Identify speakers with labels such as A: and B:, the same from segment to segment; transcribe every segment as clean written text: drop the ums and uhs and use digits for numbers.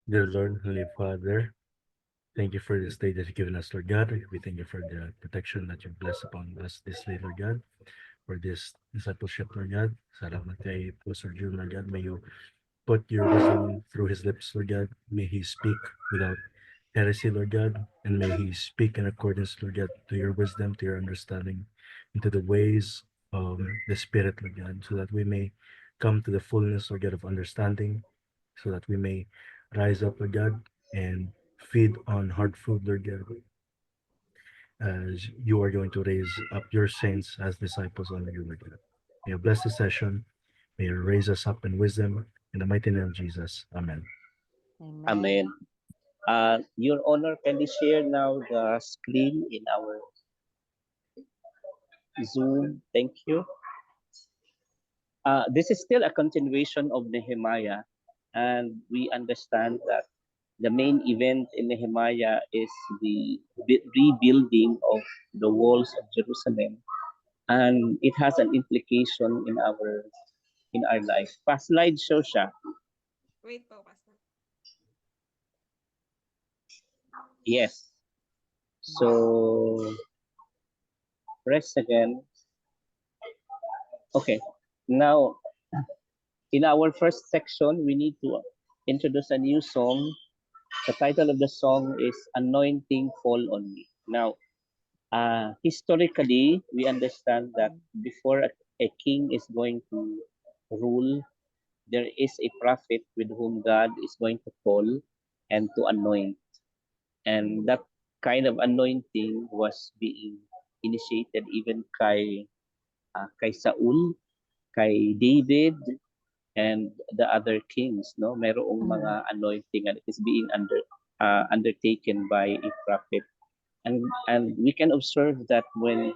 A: Dear Lord, Holy Father, thank you for this day that you've given us, Lord God. We thank you for the protection that you bless upon us this day, Lord God, for this discipleship, Lord God. Salamat kay Pastor June, Lord God. May you put your wisdom through his lips, Lord God. May he speak without heresy, Lord God, and may he speak in accordance, Lord God, to your wisdom, to your understanding, into the ways of the Spirit, Lord God, so that we may come to the fullness, Lord God, of understanding, so that we may rise up, Lord God, and feed on hard food, Lord God, as you are going to raise up your saints as disciples under you, Lord God. May you bless the session. May you raise us up in wisdom. In the mighty name of Jesus. Amen.
B: Amen. Your Honor, can you share now the screen in our Zoom? Thank you. This is still a continuation of Nehemiah, and we understand that the main event in Nehemiah is the rebuilding of the walls of Jerusalem, and it has an implication in our life. Past slide show siya.
C: Wait po, Pastor.
B: Yes. So press again. Okay. Now, in our first section, we need to introduce a new song. The title of the song is Anointing Fall on Me. Now, historically, we understand that before a king is going to rule, there is a prophet with whom God is going to call and to anoint. And that kind of anointing was being initiated even kay Saul, kay David, and the other kings. No, merong mga anointing that is being undertaken by a prophet. And we can observe that when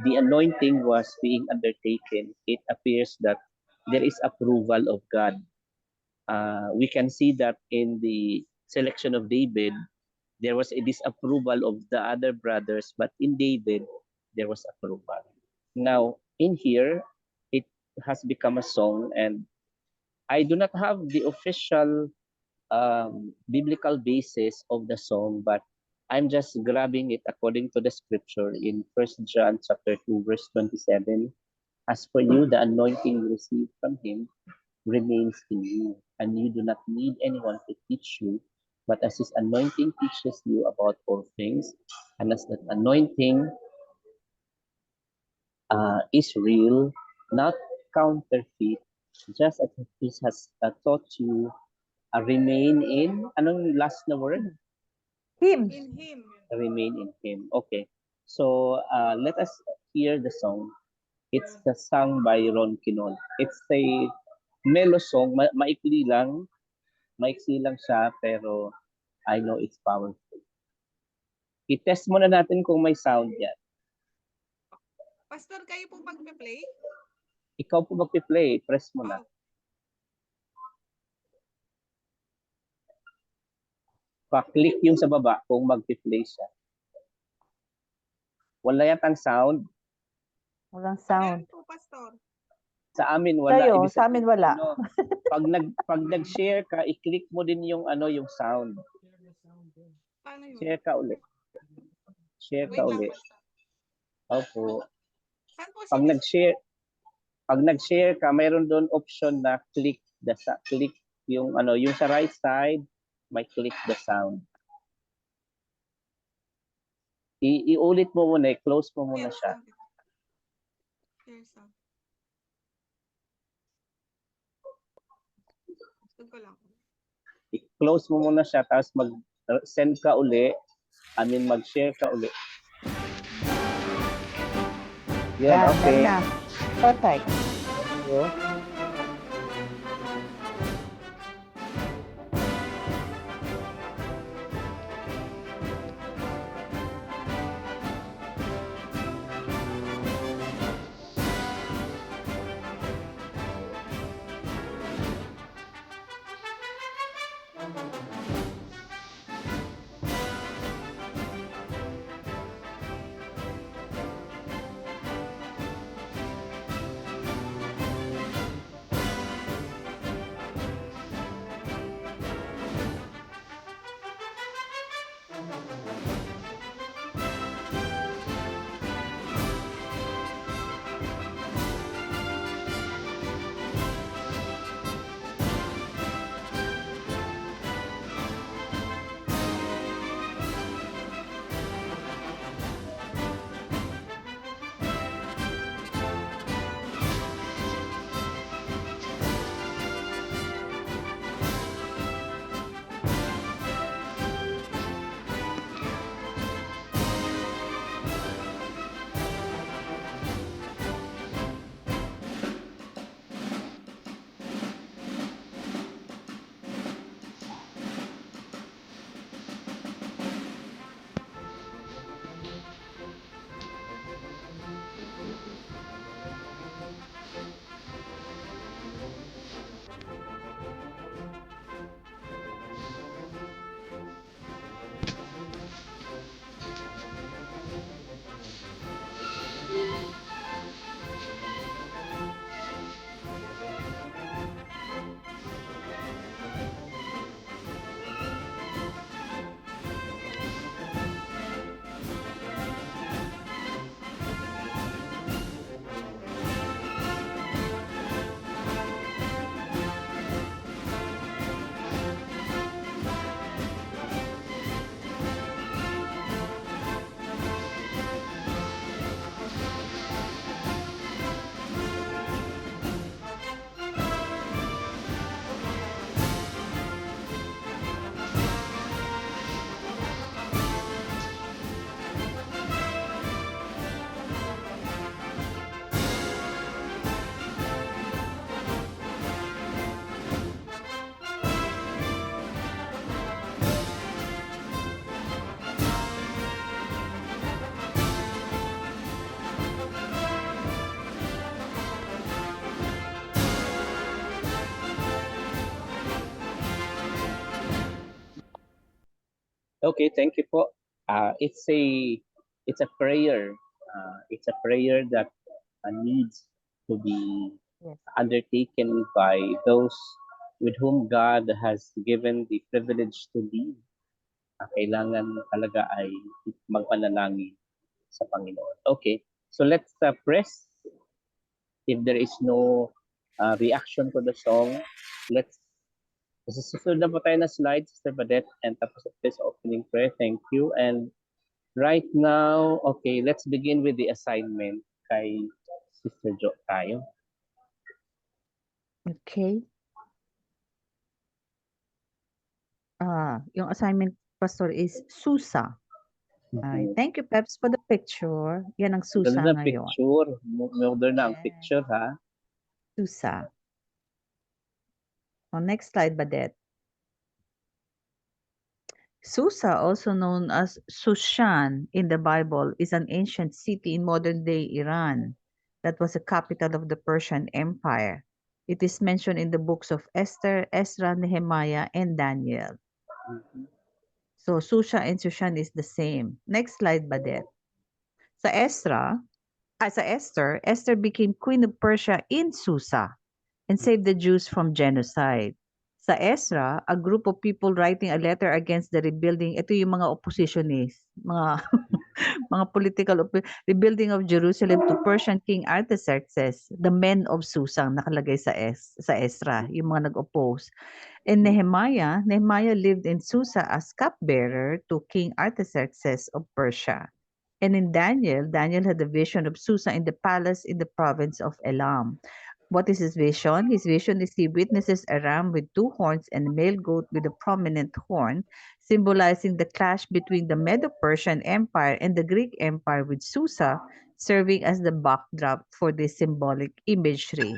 B: the anointing was being undertaken, it appears that there is approval of God. We can see that in the selection of David, there was a disapproval of the other brothers, but in David, there was approval. Now, in here, it has become a song, and I do not have the official biblical basis of the song, but I'm just grabbing it according to the scripture in 1 John chapter 2, verse 27. As for you, the anointing you received from him remains in you, and you do not need anyone to teach you, but as his anointing teaches you about all things, and as that anointing is real, not counterfeit, just as he has taught you, remain in, anong last na word?
C: In him.
B: Remain in him. Okay. So let us hear the song. It's the song by Ron Quinol. It's a mellow song, maikli lang. Maiksi lang siya, pero I know it's powerful. I-test muna natin kung may sound yan.
C: Pastor, kayo po magpe-play?
B: Ikaw po magpi-play, press mo na. Pa-click yung sa baba kung magpi-play siya. Wala yatang sound.
D: Walang sound.
C: Meron po, Pastor.
B: Sa amin wala.
D: Sa'yo,
B: Ibig
D: sa amin wala.
B: Ano, pag nag-share ka, i-click mo din yung yung sound.
C: Paano yun?
B: Share ka ulit. Share
C: Wait
B: ka
C: lang,
B: ulit.
C: Pastor.
B: Opo.
C: Saan po
B: Pag nag-share ka, mayroon doon option na click yung yung sa right side, may click the sound. Iulit mo muna, close mo muna siya.
C: Share sound. Gusto ko lang.
B: I-close mo muna siya, tapos mag-send ka uli, mag-share ka uli. Yan, okay.
D: Na. Perfect.
B: Okay, thank you po. It's a prayer. It's a prayer that needs to be
D: Yes.
B: undertaken by those with whom God has given the privilege to lead. Kailangan talaga ay magpanalangin sa Panginoon. Okay, so let's press. If there is no reaction to the song, let's susunod na po tayo na slide, Sister Badette, and tapos this opening prayer. Thank you. And right now, okay, let's begin with the assignment kay Sister Jo tayo.
D: Okay. Yung assignment, Pastor, is Susa. Ay, thank you, Peps, for the picture. Yan ang Susa
B: Ganda na
D: ngayon.
B: picture. Modern na ang
D: Yes.
B: picture, ha?
D: Susa. Next slide, Badette. Susa, also known as Sushan in the Bible, is an ancient city in modern-day Iran that was the capital of the Persian Empire. It is mentioned in the books of Esther, Ezra, Nehemiah, and Daniel. So Susha and Sushan is the same. Next slide, Badette. Sa Esther, Esther became queen of Persia in Susa and saved the Jews from genocide. Sa Ezra, a group of people writing a letter against the rebuilding, ito yung mga oppositionists, mga mga rebuilding of Jerusalem to Persian King Artaxerxes, the men of Susa nakalagay sa Ezra, yung mga nag-oppose. And Nehemiah lived in Susa as cupbearer to King Artaxerxes of Persia. And in Daniel had a vision of Susa in the palace in the province of Elam. What is his vision? His vision is he witnesses a ram with two horns and a male goat with a prominent horn, symbolizing the clash between the Medo-Persian Empire and the Greek Empire, with Susa serving as the backdrop for this symbolic imagery.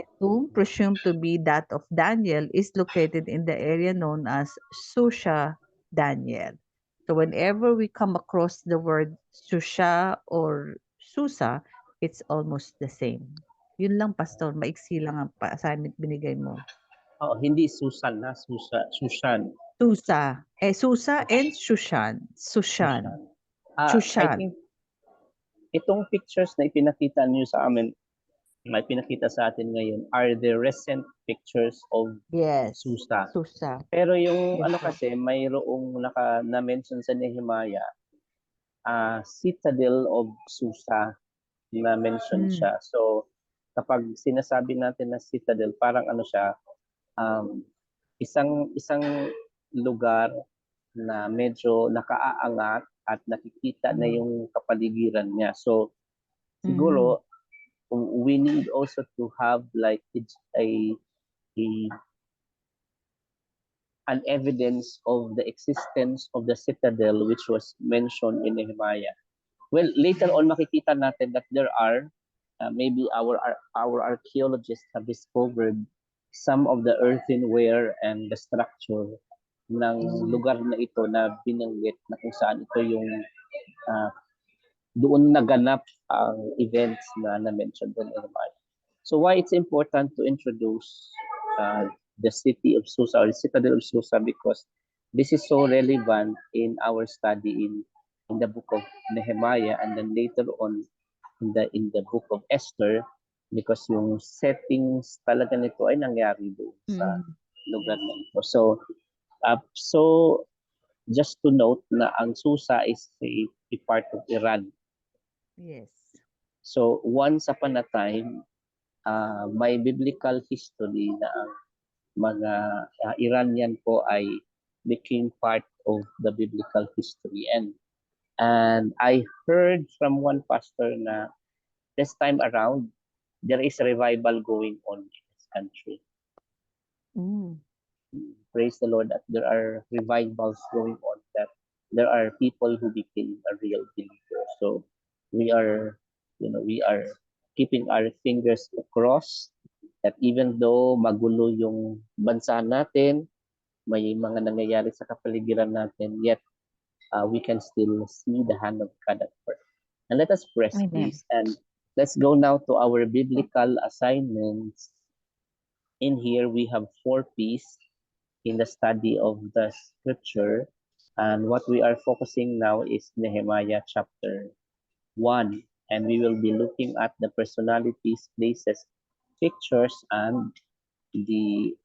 D: The tomb, presumed to be that of Daniel, is located in the area known as Susha Daniel. So whenever we come across the word Susha or Susa, it's almost the same. Yun lang, Pastor. Maiksi lang ang assignment binigay mo.
B: Oh, hindi Susan na, Sushan.
D: Susa. Susa and Sushan. Sushan.
B: I
D: Sushan.
B: think itong pictures na ipinakita niyo sa amin, may pinakita sa atin ngayon, are the recent pictures of
D: Yes.
B: Susa.
D: Susa.
B: Pero yung
D: Yes,
B: ano
D: sir.
B: kasi, mayroong na-mention sa Nehemiah, Citadel of Susa na mention siya. So, kapag sinasabi natin na citadel, parang ano siya, isang lugar na medyo nakaaangat at nakikita na yung kapaligiran niya. So, siguro, we need also to have like an evidence of the existence of the citadel which was mentioned in Nehemiah. Well, later on makikita natin that there are maybe our archaeologists have discovered some of the earthenware and the structure ng lugar na ito na binanggit na kung saan ito yung doon naganap ang events na na-mention doon in Nehemiah. So why it's important to introduce the city of Susa or the citadel of Susa, because this is so relevant in our study in the book of Nehemiah and then later on in the book of Esther, because yung settings talaga nito ay nangyari doon sa lugar na ito. So just to note na ang Susa is a part of Iran.
D: Yes.
B: So once upon a time, may biblical history na ang mga Iranian po ay became part of the biblical history. And I heard from one pastor na this time around, there is a revival going on in this country. Praise the Lord that there are revivals going on, that there are people who became a real believer. So we are keeping our fingers crossed that even though magulo yung bansa natin, may mga nangyayari sa kapaligiran natin, yet we can still see the hand of God at work. And let us press, please. And let's go now to our biblical assignments. In here, we have 4 P's in the study of the scripture. And what we are focusing now is Nehemiah chapter 1. And we will be looking at the personalities, places, pictures, and the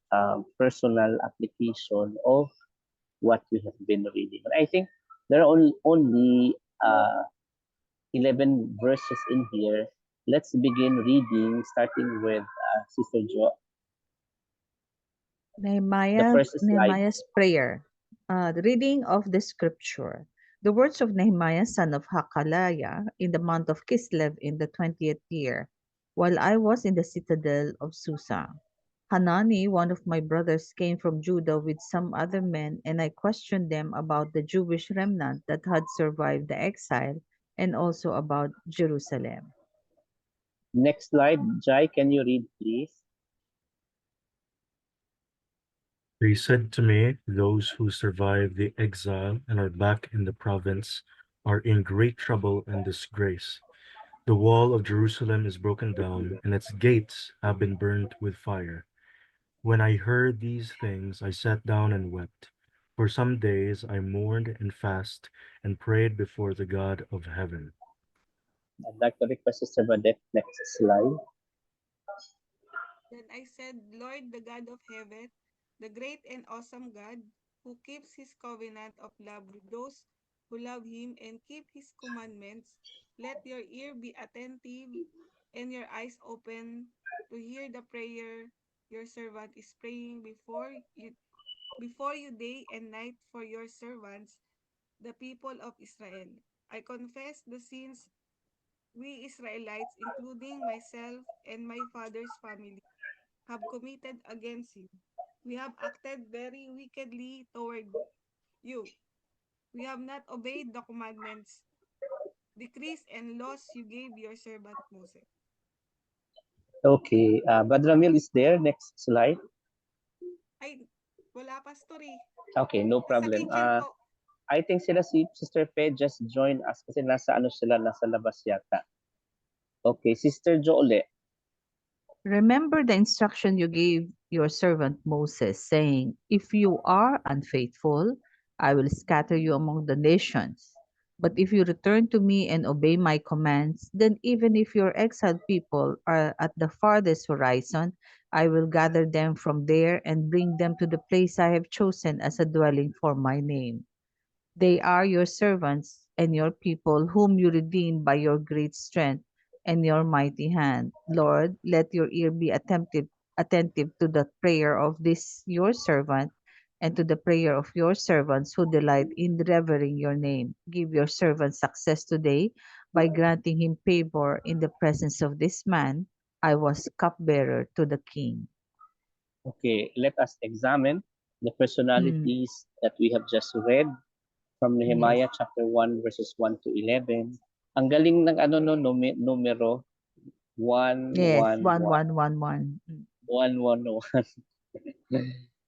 B: personal application of what we have been reading. I think there are only 11 verses in here. Let's begin reading, starting with Sister Jo. The first slide.
D: Nehemiah's prayer. The reading of the scripture. The words of Nehemiah, son of Hakaliah, in the month of Kislev in the 20th year, while I was in the citadel of Susa. Hanani, one of my brothers, came from Judah with some other men, and I questioned them about the Jewish remnant that had survived the exile and also about Jerusalem.
B: Next slide. Jai, can you read, please?
A: They said to me, those who survived the exile and are back in the province are in great trouble and disgrace. The wall of Jerusalem is broken down, and its gates have been burned with fire. When I heard these things, I sat down and wept. For some days I mourned and fasted and prayed before the God of heaven.
B: I'd like to request Sister Badette, next slide.
C: Then I said, Lord, the God of heaven, the great and awesome God, who keeps his covenant of love with those who love him and keep his commandments, let your ear be attentive and your eyes open to hear the prayer your servant is praying before you day and night for your servants, the people of Israel. I confess the sins we Israelites, including myself and my father's family, have committed against you. We have acted very wickedly toward you. We have not obeyed the commandments, decrees, and laws you gave your servant Moses.
B: Okay, Badramil is there. Next slide.
C: Ay, wala pastor eh.
B: Okay, no
C: Nasa
B: problem.
C: kitchen po.
B: I think sila si Sister Fe just joined us kasi nasa labas yata. Okay, Sister Jo ulit.
D: Remember the instruction you gave your servant Moses, saying, If you are unfaithful, I will scatter you among the nations. But if you return to me and obey my commands, then even if your exiled people are at the farthest horizon, I will gather them from there and bring them to the place I have chosen as a dwelling for my name. They are your servants and your people, whom you redeemed by your great strength and your mighty hand. Lord, let your ear be attentive to the prayer of this your servant and to the prayer of your servants who delight in revering your name. Give your servant success today by granting him favor in the presence of this man. I was cupbearer to the king.
B: Okay, let us examine the personalities that we have just read from Nehemiah chapter 1 verses 1 to 11. Ang galing ng numero 1
D: Yes,
B: 1
D: one,
B: 1
D: one, one, one.
B: 1 1 1.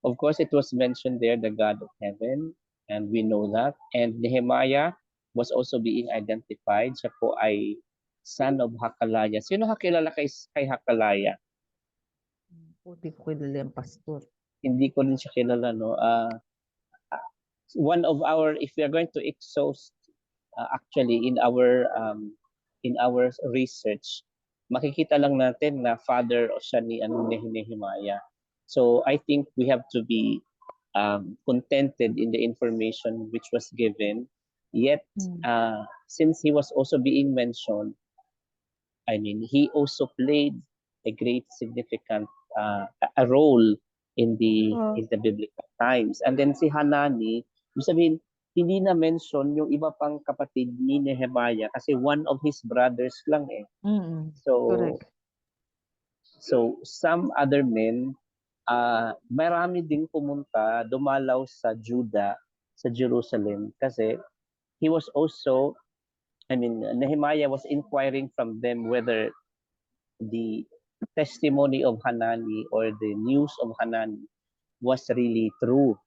B: Of course, it was mentioned there, the God of heaven, and we know that. And Nehemiah was also being identified. Siya po ay son of Hakaliah. Sino kakilala kay Hakaliah?
D: Puti ko kilala yung pastor.
B: Hindi ko rin siya kilala, no? One of our, if we are going to exhaust actually in our research, makikita lang natin na father o siya ni Nehemiah. So I think we have to be contented in the information which was given. Yet, since he was also being mentioned, I mean, he also played a great significant a role in the biblical times. And then si Hanani, ibig sabihin, hindi na mention yung iba pang kapatid ni Nehemiah kasi one of his brothers lang eh. So,
D: Correct.
B: so some other men, marami ding pumunta, dumalaw sa Judah, sa Jerusalem kasi he was also, I mean, Nehemiah was inquiring from them whether the testimony of Hanani or the news of Hanani was really true.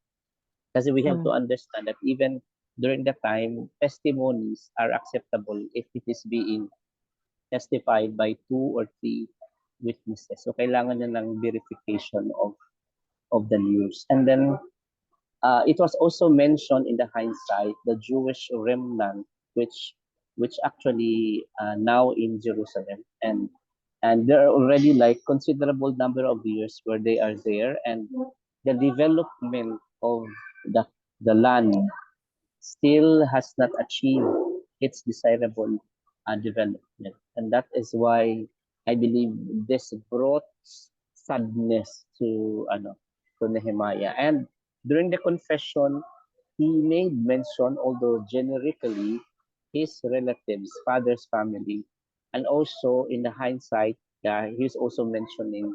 B: Kasi we have to understand that even during the time, testimonies are acceptable if it is being testified by 2 or 3 witnesses. So kailangan niya ng verification of the news. And then It was also mentioned in the hindsight, the Jewish remnant, which actually now in Jerusalem, and there are already like considerable number of years where they are there, and the development of the the land still has not achieved its desirable development, and that is why I believe this brought sadness to Nehemiah. And during the confession, he made mention, although generically, his relatives, father's family, and also in the hindsight, he's also mentioning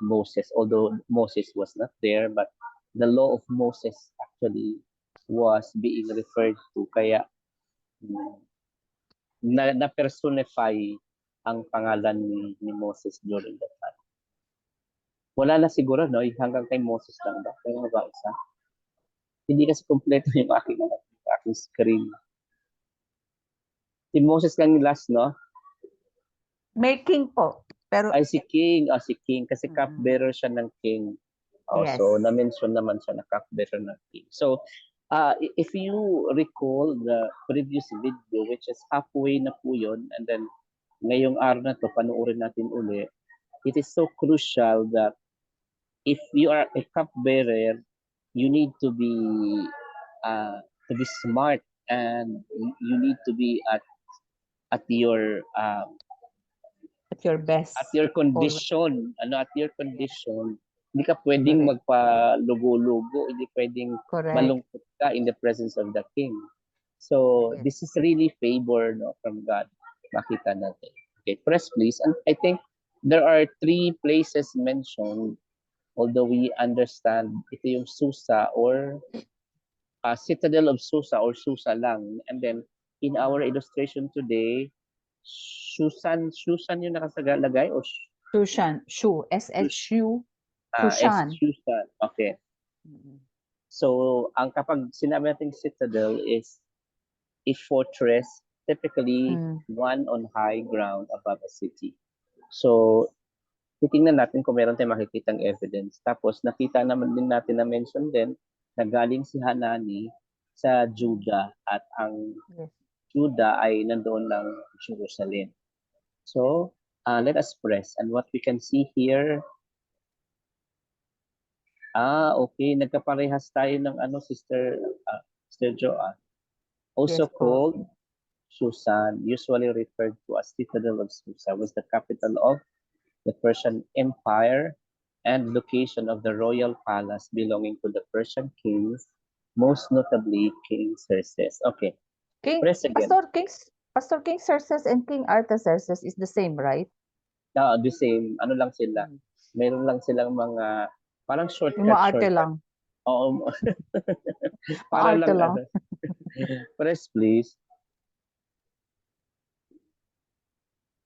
B: Moses, although Moses was not there, but the law of Moses actually was being referred to. Kaya mm, na-personify ang pangalan ni Moses during that time. Wala na siguro, no? Hanggang kay Moses lang ba? Kaya ba isa? Hindi kasi kompleto yung aking screen. Si Moses lang yung last, no?
D: May king po. Pero
B: Ay, si King. Si King. Kasi cupbearer siya ng King.
D: Yes.
B: So, na-mention naman siya na cupbearer ng King. So, if you recall the previous video, which is halfway na po yun, and then ngayong araw na to, panoorin natin uli, it is so crucial that if you are a cupbearer, you need to be smart, and you need to be at your
D: at your best.
B: at your condition, at your condition. Hindi ka pwedeng magpa-lugo-lugo, hindi pwedeng
D: Correct.
B: malungkot ka in the presence of the king. So,
D: Yes.
B: this is really favor, no, from God. Makita natin. Okay, press please. And I think there are 3 places mentioned, although we understand ito yung Susa or citadel of Susa or Susa lang. And then, in our illustration today, Susan yung nakasagalagay o
D: Shushan. Shu. S-H-U. Shushan.
B: Susan. Okay. So, kapag sinabi natin citadel is a fortress, typically one on high ground above a city. So, titingnan natin kung meron tayong makikitang evidence. Tapos, nakita naman din natin na mention din na galing si Hanani sa Judah at ang Judah ay nandoon ng Jerusalem. So, let us press. And what we can see here, okay, nagkaparehas tayo ng Sister Jo. Also
D: Yes,
B: called Susan, usually referred to as citadel of Susa, was the capital of the Persian Empire and location of the royal palace belonging to the Persian kings, most notably King Xerxes. Okay, press again.
D: Pastor King Xerxes and King Artaxerxes is the same, right?
B: The same. Ano lang sila? Meron lang silang mga parang shortcut.
D: Umaarte lang.
B: Oo. Para
D: Arte lang.
B: Press please.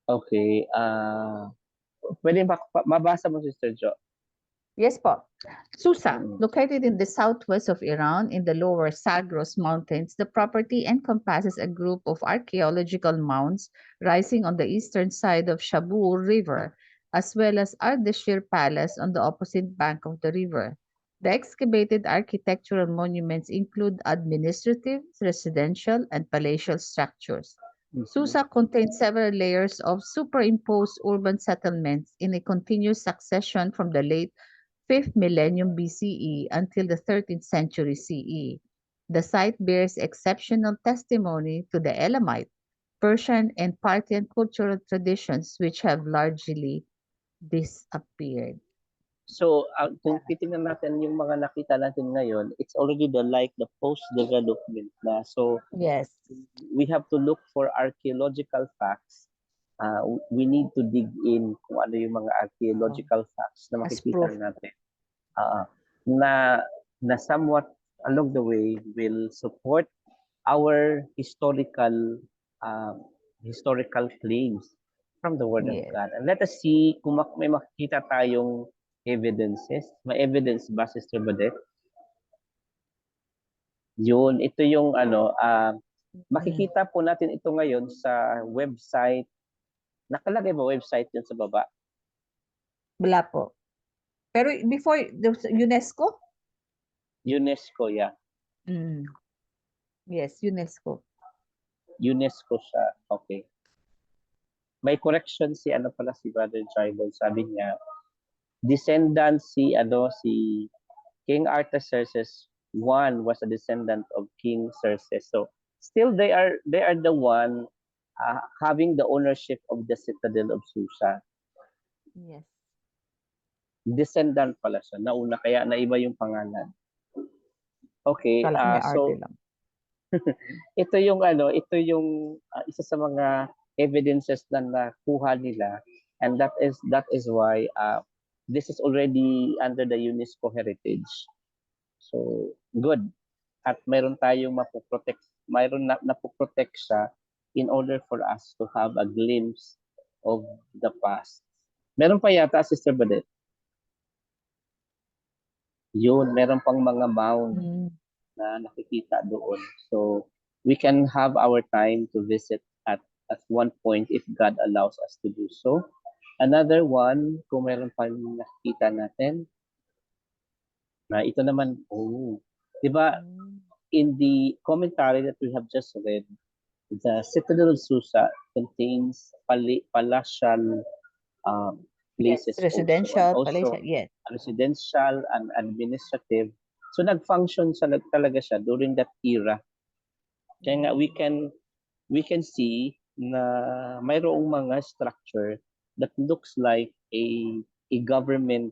B: Okay. Pwede mabasa mo, Sister Jo?
D: Yes po. Susa, located in the southwest of Iran in the lower Zagros Mountains, the property encompasses a group of archaeological mounds rising on the eastern side of Shabur River, as well as Ardashir Palace on the opposite bank of the river. The excavated architectural monuments include administrative, residential, and palatial structures. Susa contains several layers of superimposed urban settlements in a continuous succession from the late 5th millennium BCE until the 13th century CE. The site bears exceptional testimony to the Elamite, Persian, and Parthian cultural traditions which have largely disappeared.
B: So, kung titingnan natin yung mga nakita natin ngayon, it's already the post-development na. So,
D: yes,
B: we have to look for archaeological facts. We need to dig in kung ano yung mga archaeological facts na makikita natin. Na somewhat along the way will support our historical claims from the Word of God. And let us see kung may makikita tayong evidences. May evidence ba, Sister Badet? Yun, ito yung makikita po natin ito ngayon sa website. Nakalagay ba website yun sa baba?
D: Wala po. Pero before, the UNESCO?
B: UNESCO, yeah.
D: Mm. Yes, UNESCO.
B: UNESCO siya. Okay. May correction si ano pala si Brother Tribal. Sabi niya, descendant si King Artaxerxes I was a descendant of King Xerxes. So still they are the one having the ownership of the citadel of Susa.
D: Yes.
B: Descendant pala siya. Nauna kaya naiba yung pangalan. Okay,
D: Kala ko may arte
B: so
D: lang.
B: ito yung isa sa mga evidences na nakuha nila, and that is why this is already under the UNESCO heritage. So good. At mayroon tayong napoprotect siya in order for us to have a glimpse of the past. Meron pa yata, Sister Badet. Yun, meron pang mga mound
D: Mm.
B: na nakikita doon. So we can have our time to visit at one point if God allows us to do so. Another one, kung meron pa nakikita natin, na ito naman, di ba,
D: Mm.
B: in the commentary that we have just read, the Citadel of Susa contains palatial
D: Yes,
B: places
D: residential,
B: also, and also
D: palatial, yes.
B: residential and administrative. So nag-function talaga siya during that era. Kaya nga we can see na mayroong mga structure that looks like a government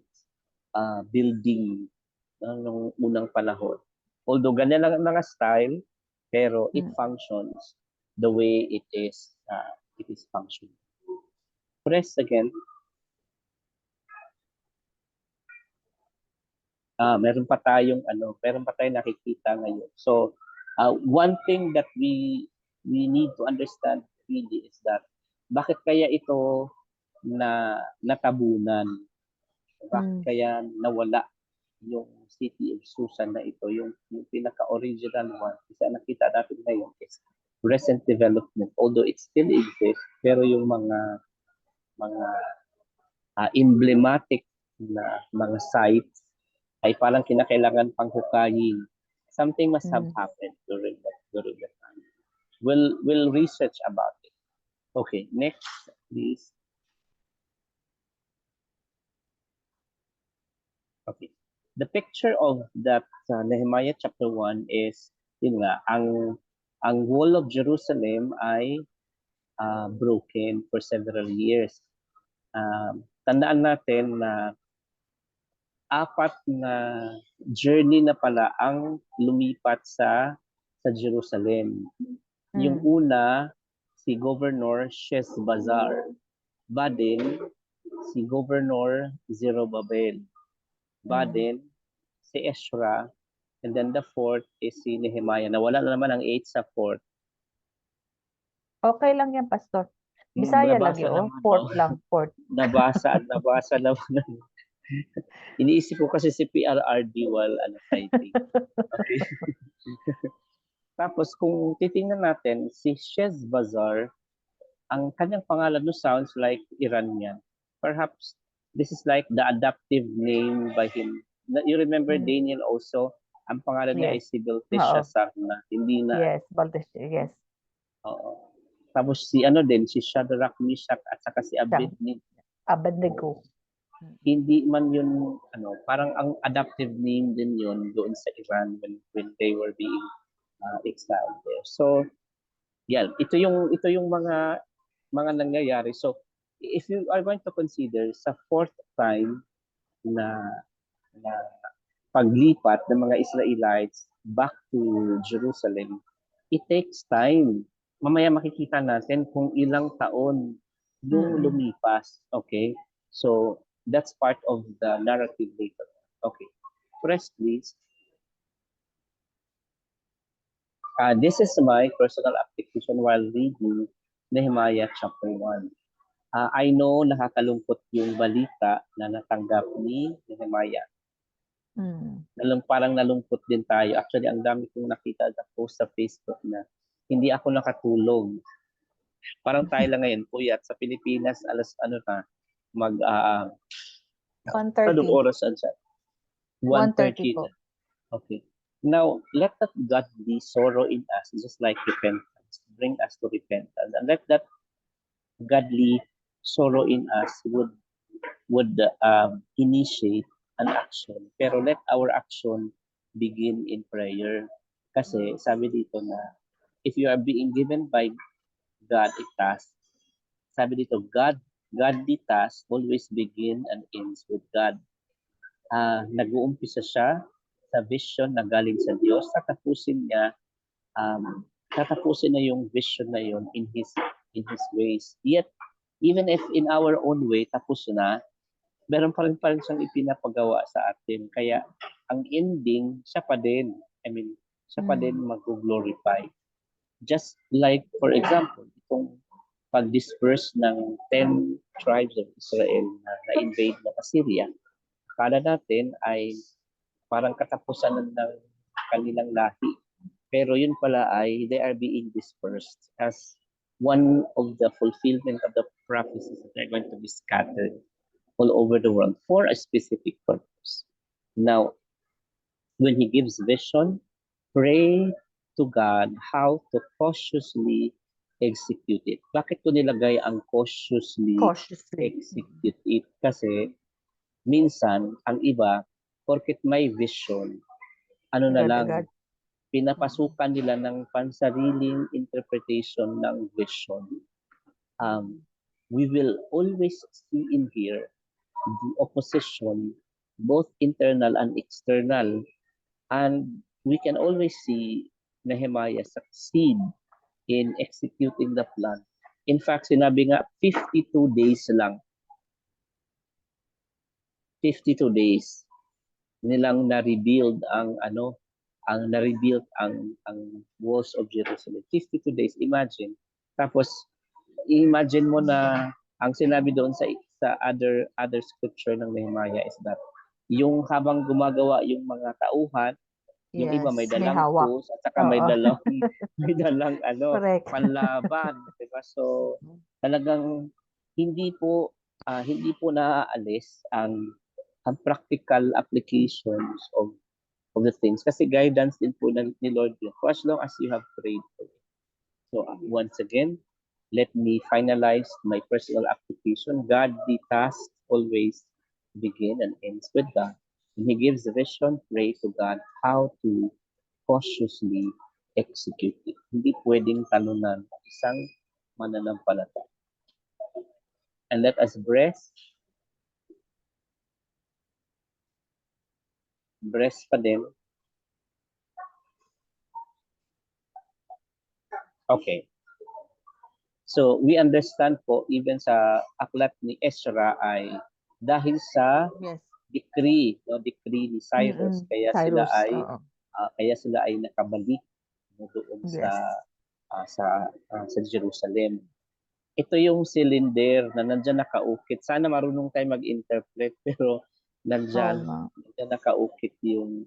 B: building nung unang panahon. Although ganyan lang ang mga style, pero it functions the way it is functioning. Press again. Meron pa tayong nakikita ngayon. So one thing that we need to understand really is that bakit kaya ito na natabunan? Bakit kaya nawala yung city of Susa na ito, yung pinaka-original one? Kasi ang nakita natin ngayon is recent development. Although it still exists, pero yung mga emblematic na mga sites ay parang kinakailangan pang hukayin. Something must have happened during that time. We'll research about it. Okay, next, please. Okay. The picture of that Nehemiah chapter 1 is, yun nga, ang wall of Jerusalem ay broken for several years. Tandaan natin na 4 na journey na pala ang lumipat sa Jerusalem. Yung una, si Governor Sheshbazzar. Baden, si Governor Zerubbabel. Baden, si Ezra. And then the 4th is si Nehemiah. Nawala na naman ang 8 sa 4th.
D: Okay lang yan, Pastor. Bisaya lagi, Fourth lang, fourth.
B: Nabasa naman. Iniisip ko kasi si PRRD while typing. Okay. Tapos kung titingnan natin, si Sheshbazzar, ang kanyang pangalan no sounds like Iranian. Perhaps this is like the adoptive name by him. You remember Daniel also? Ang pangalan niya ay si Belteshazzar na. Hindi na.
D: Yes, Belteshazzar, yes.
B: Oo. Tapos si Shadrach, Meshach at saka si
D: Abednego.
B: Hindi man yun parang ang adoptive name din yun doon sa Iran when they were being exiled there. So ito yung mga nangyayari. So if you are going to consider sa 4th time na paglipat ng mga Israelites back to Jerusalem, it takes time. Mamaya makikita natin kung ilang taon nung lumipas. Okay? So, that's part of the narrative later. Okay. Press, please. This is my personal application while reading Nehemiah chapter 1. I know nakakalungkot yung balita na natanggap ni Nehemiah. Parang nalungkot din tayo. Actually, ang dami kong nakita sa post sa Facebook na hindi ako nakatulog. Parang tayo lang ngayon, puyat sa Pilipinas, alas mag
D: 1:30.
B: anong oras siya?
D: 1:30 po.
B: Okay. Now, let that godly sorrow in us, just like repentance, bring us to repentance. And let that godly sorrow in us would initiate an action. Pero let our action begin in prayer. Kasi sabi dito na if you are being given by God a task, sabi dito, godly task always begin and ends with God. Nag-uumpisa siya sa vision na galing sa Diyos, tatapusin na yung vision na yun in his ways. Yet, even if in our own way, tapos na, meron pa rin siyang ipinapagawa sa atin. Kaya, ang ending, siya pa din. Siya pa din mag-glorify. Just like, for example, itong pag-disperse ng 10 tribes of Israel na na-invade ng Assyria, akala natin ay parang katapusan ng kanilang lahi. Pero yun pala ay they are being dispersed as one of the fulfillment of the prophecies that they're going to be scattered all over the world for a specific purpose. Now, when he gives vision, pray to God how to cautiously execute it. Bakit ko nilagay ang cautiously execute it? Kasi minsan, ang iba, porket may vision, ano na lang,
D: Agad-agad.
B: pinapasukan nila ng pansariling interpretation ng vision. We will always see in here the opposition, both internal and external. And we can always see Nehemiah succeed in executing the plan. In fact, sinabi nga, 52 days lang. 52 days nilang na-rebuild ang walls of Jerusalem. 52 days, imagine. Tapos imagine mo na ang sinabi doon sa other scripture ng Nehemiah is that yung habang gumagawa yung mga tauhan, yung iba may dalang
D: hawak.
B: tools at saka may dalang
D: Correct.
B: panlaban, diba? So talagang hindi po naaalis ang practical applications of the things. Kasi guidance din po ni Lord yun for as long as you have prayed for it. So once again, let me finalize my personal application. Godly tasks always begin and ends with God. When He gives the vision, pray to God how to cautiously execute it. Hindi pwedeng talunan ng isang mananampalataya. And let us breath pa din. Okay. So, we understand po, even sa aklat ni Ezra ay dahil sa decree ni Cyrus, kaya sila ay nakabalik doon sa Jerusalem. Ito yung cylinder na nandiyan nakaukit. Sana marunong tayo mag-interpret, pero nandiyan nakaukit yung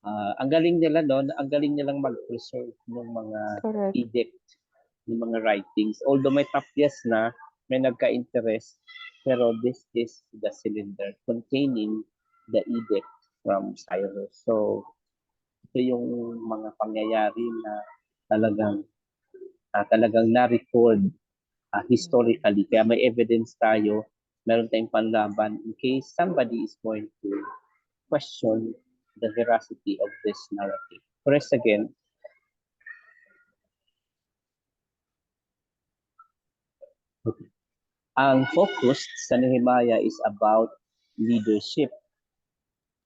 B: ang galing nila ang galing nilang mag-preserve ng mga edict, ng mga writings. Although may tapyas na, may nagka-interest, pero this is the cylinder containing the edict from Cyrus. So, ito yung mga pangyayari na talagang na-record historically. Kaya may evidence tayo, meron tayong panlaban in case somebody is going to question the veracity of this narrative. First again, ang focus sa Nehemiah is about leadership.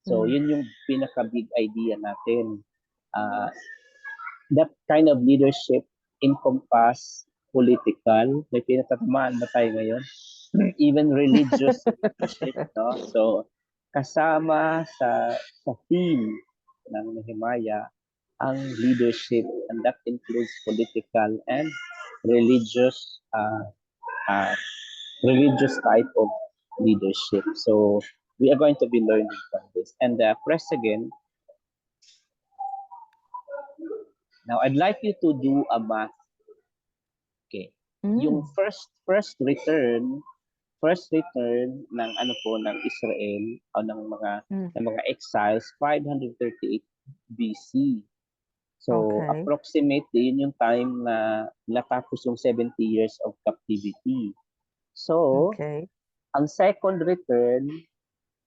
B: So, yun yung pinaka-big idea natin. That kind of leadership encompass political, may pinatatamaan ba tayo ngayon? Even religious leadership, no? So, kasama sa theme ng Nehemiah ang leadership, and that includes political and religious type of leadership. So we are going to be learning from this. And press again. Now I'd like you to do a math. Okay. Yung first return ng ng Israel o ng mga exiles, 538 BC. So,
D: Okay.
B: approximately, yun yung time na natapos yung 70 years of captivity. So,
D: Okay.
B: ang second return,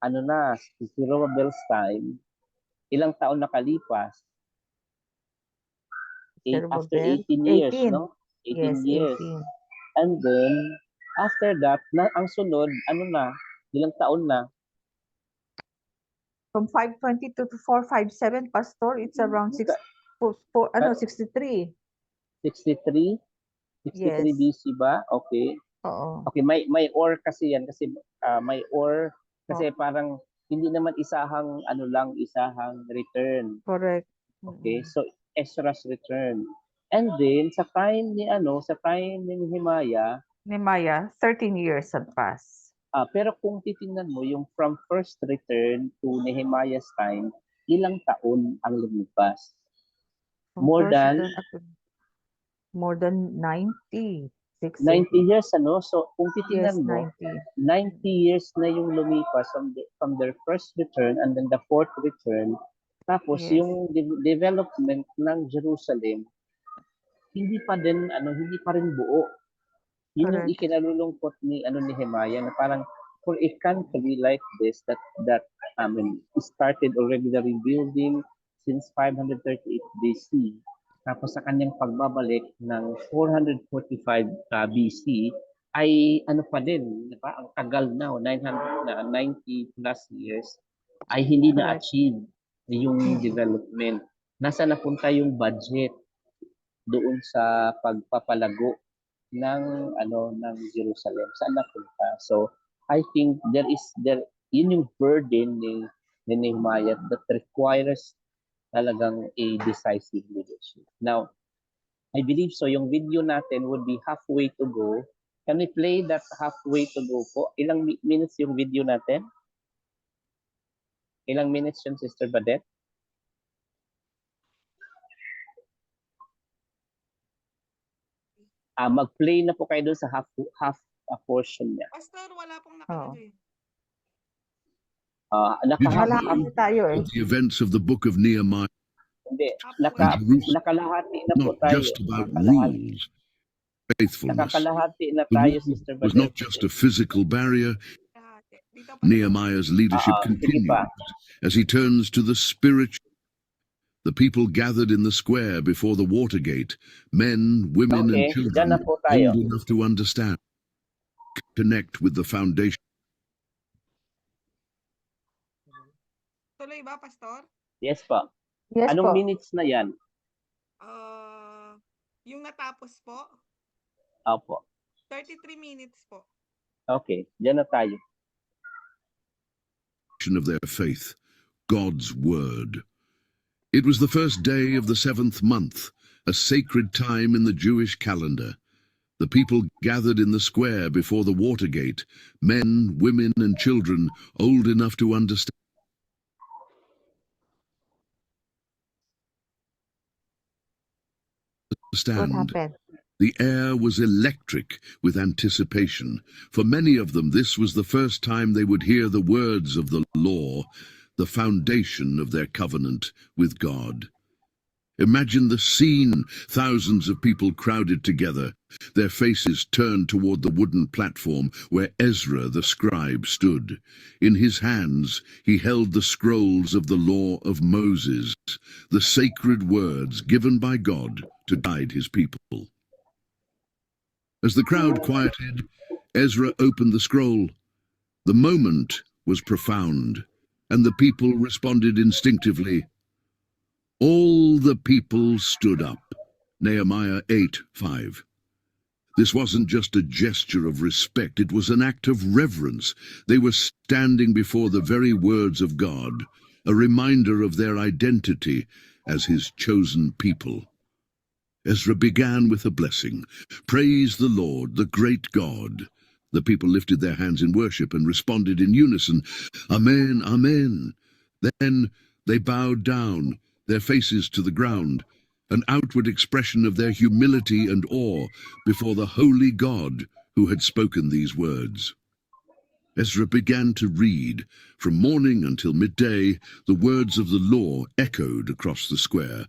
B: ano na, Zerubbabel's time, ilang taon nakalipas? After
D: Zerubbabel.
B: 18 years,
D: 18.
B: no? 18
D: Yes,
B: years.
D: 18.
B: And then, after that, ang sunod, ano na, ilang taon na?
D: From 522 to 457, Pastor, it's around 63.
B: 63? 63
D: Yes.
B: BC ba? Okay.
D: Oo.
B: Okay, may or kasi yan kasi may or kasi
D: Oh,
B: parang hindi naman isahang return.
D: correct.
B: Okay? So Ezra's return. And then sa time ni Nehemiah,
D: Nehemiah, 13 years had passed.
B: pero kung titingnan mo yung from first return to Nehemiah's time, ilang taon ang lumipas?
D: From
B: More
D: first
B: than
D: return up to more than 90.
B: 90 years, ano? So kung
D: Yes,
B: titingnan mo,
D: 90.
B: 90 years na yung lumipas from their first return and then the fourth return. Tapos
D: Yes.
B: yung development ng Jerusalem, hindi pa rin buo. Yun yung
D: Correct.
B: ikinalulungkot ni Nehemiah na parang for a country like this that started already the rebuilding since 538 BC. Tapos sa kanyang pagbabalik ng 445 BC ay ano pa din, di ba? Ang tagal na, 90 plus years ay hindi
D: Correct.
B: na-achieve yung
D: Mm.
B: development. Nasa napunta yung budget doon sa pagpapalago ng Jerusalem. Saan napunta? So I think yun yung burden ni Nehemiah that requires talagang a decisive leadership. Now, I believe so yung video natin would be halfway to go. Can we play that halfway to go po? Ilang minutes yung video natin? Ilang minutes yun, Sister Badet? Mag-play na po kayo doon sa half a portion niya.
C: Pastor, wala pong
D: Oo.
C: nakalagay.
B: Nakahati.
D: Malaki tayo eh.
E: Of the events of the book of Nehemiah,
B: Hindi.
C: Halfway.
B: Nakalahati na po
E: not
B: tayo.
E: just about
B: Nakalahati.
E: rules, faithfulness.
B: Nakakalahati na
E: The
B: tayo,
E: wall
B: Sister
E: was
B: Badet.
E: not just a physical barrier.
C: Dito pa.
E: Nehemiah's leadership
B: Sige
E: continues
B: pa.
E: as he turns to the spiritual. The people gathered in the square before the Watergate, men, women, and
B: Okay, dyan
E: children
B: na po tayo.
E: old enough to understand, connect with the foundation.
C: Tuloy ba, Pastor?
B: Yes pa.
D: Yes
B: Anong
D: po.
B: minutes na yan?
C: Yung natapos po,
B: Opo.
C: 33 minutes po.
B: Okay, dyan na tayo.
E: Of their faith, God's word. It was the first day of the 7th month, a sacred time in the Jewish calendar. The people gathered in the square before the Watergate, men, women, and children old enough to understand.
D: What happened?
E: The air was electric with anticipation. For many of them, this was the first time they would hear the words of the law, the foundation of their covenant with God. Imagine the scene, thousands of people crowded together, their faces turned toward the wooden platform where Ezra the scribe stood. In his hands he held the scrolls of the law of Moses, the sacred words given by God to guide his people. As the crowd quieted, Ezra opened the scroll. The moment was profound, and the people responded instinctively. All the people stood up. Nehemiah 8:5. This wasn't just a gesture of respect, it was an act of reverence. They were standing before the very words of God, a reminder of their identity as his chosen people. Ezra began with a blessing. Praise the Lord, the great God. The people lifted their hands in worship and responded in unison, Amen, Amen. Then they bowed down, their faces to the ground, an outward expression of their humility and awe before the holy God who had spoken these words. Ezra began to read. From morning until midday, the words of the law echoed across the square.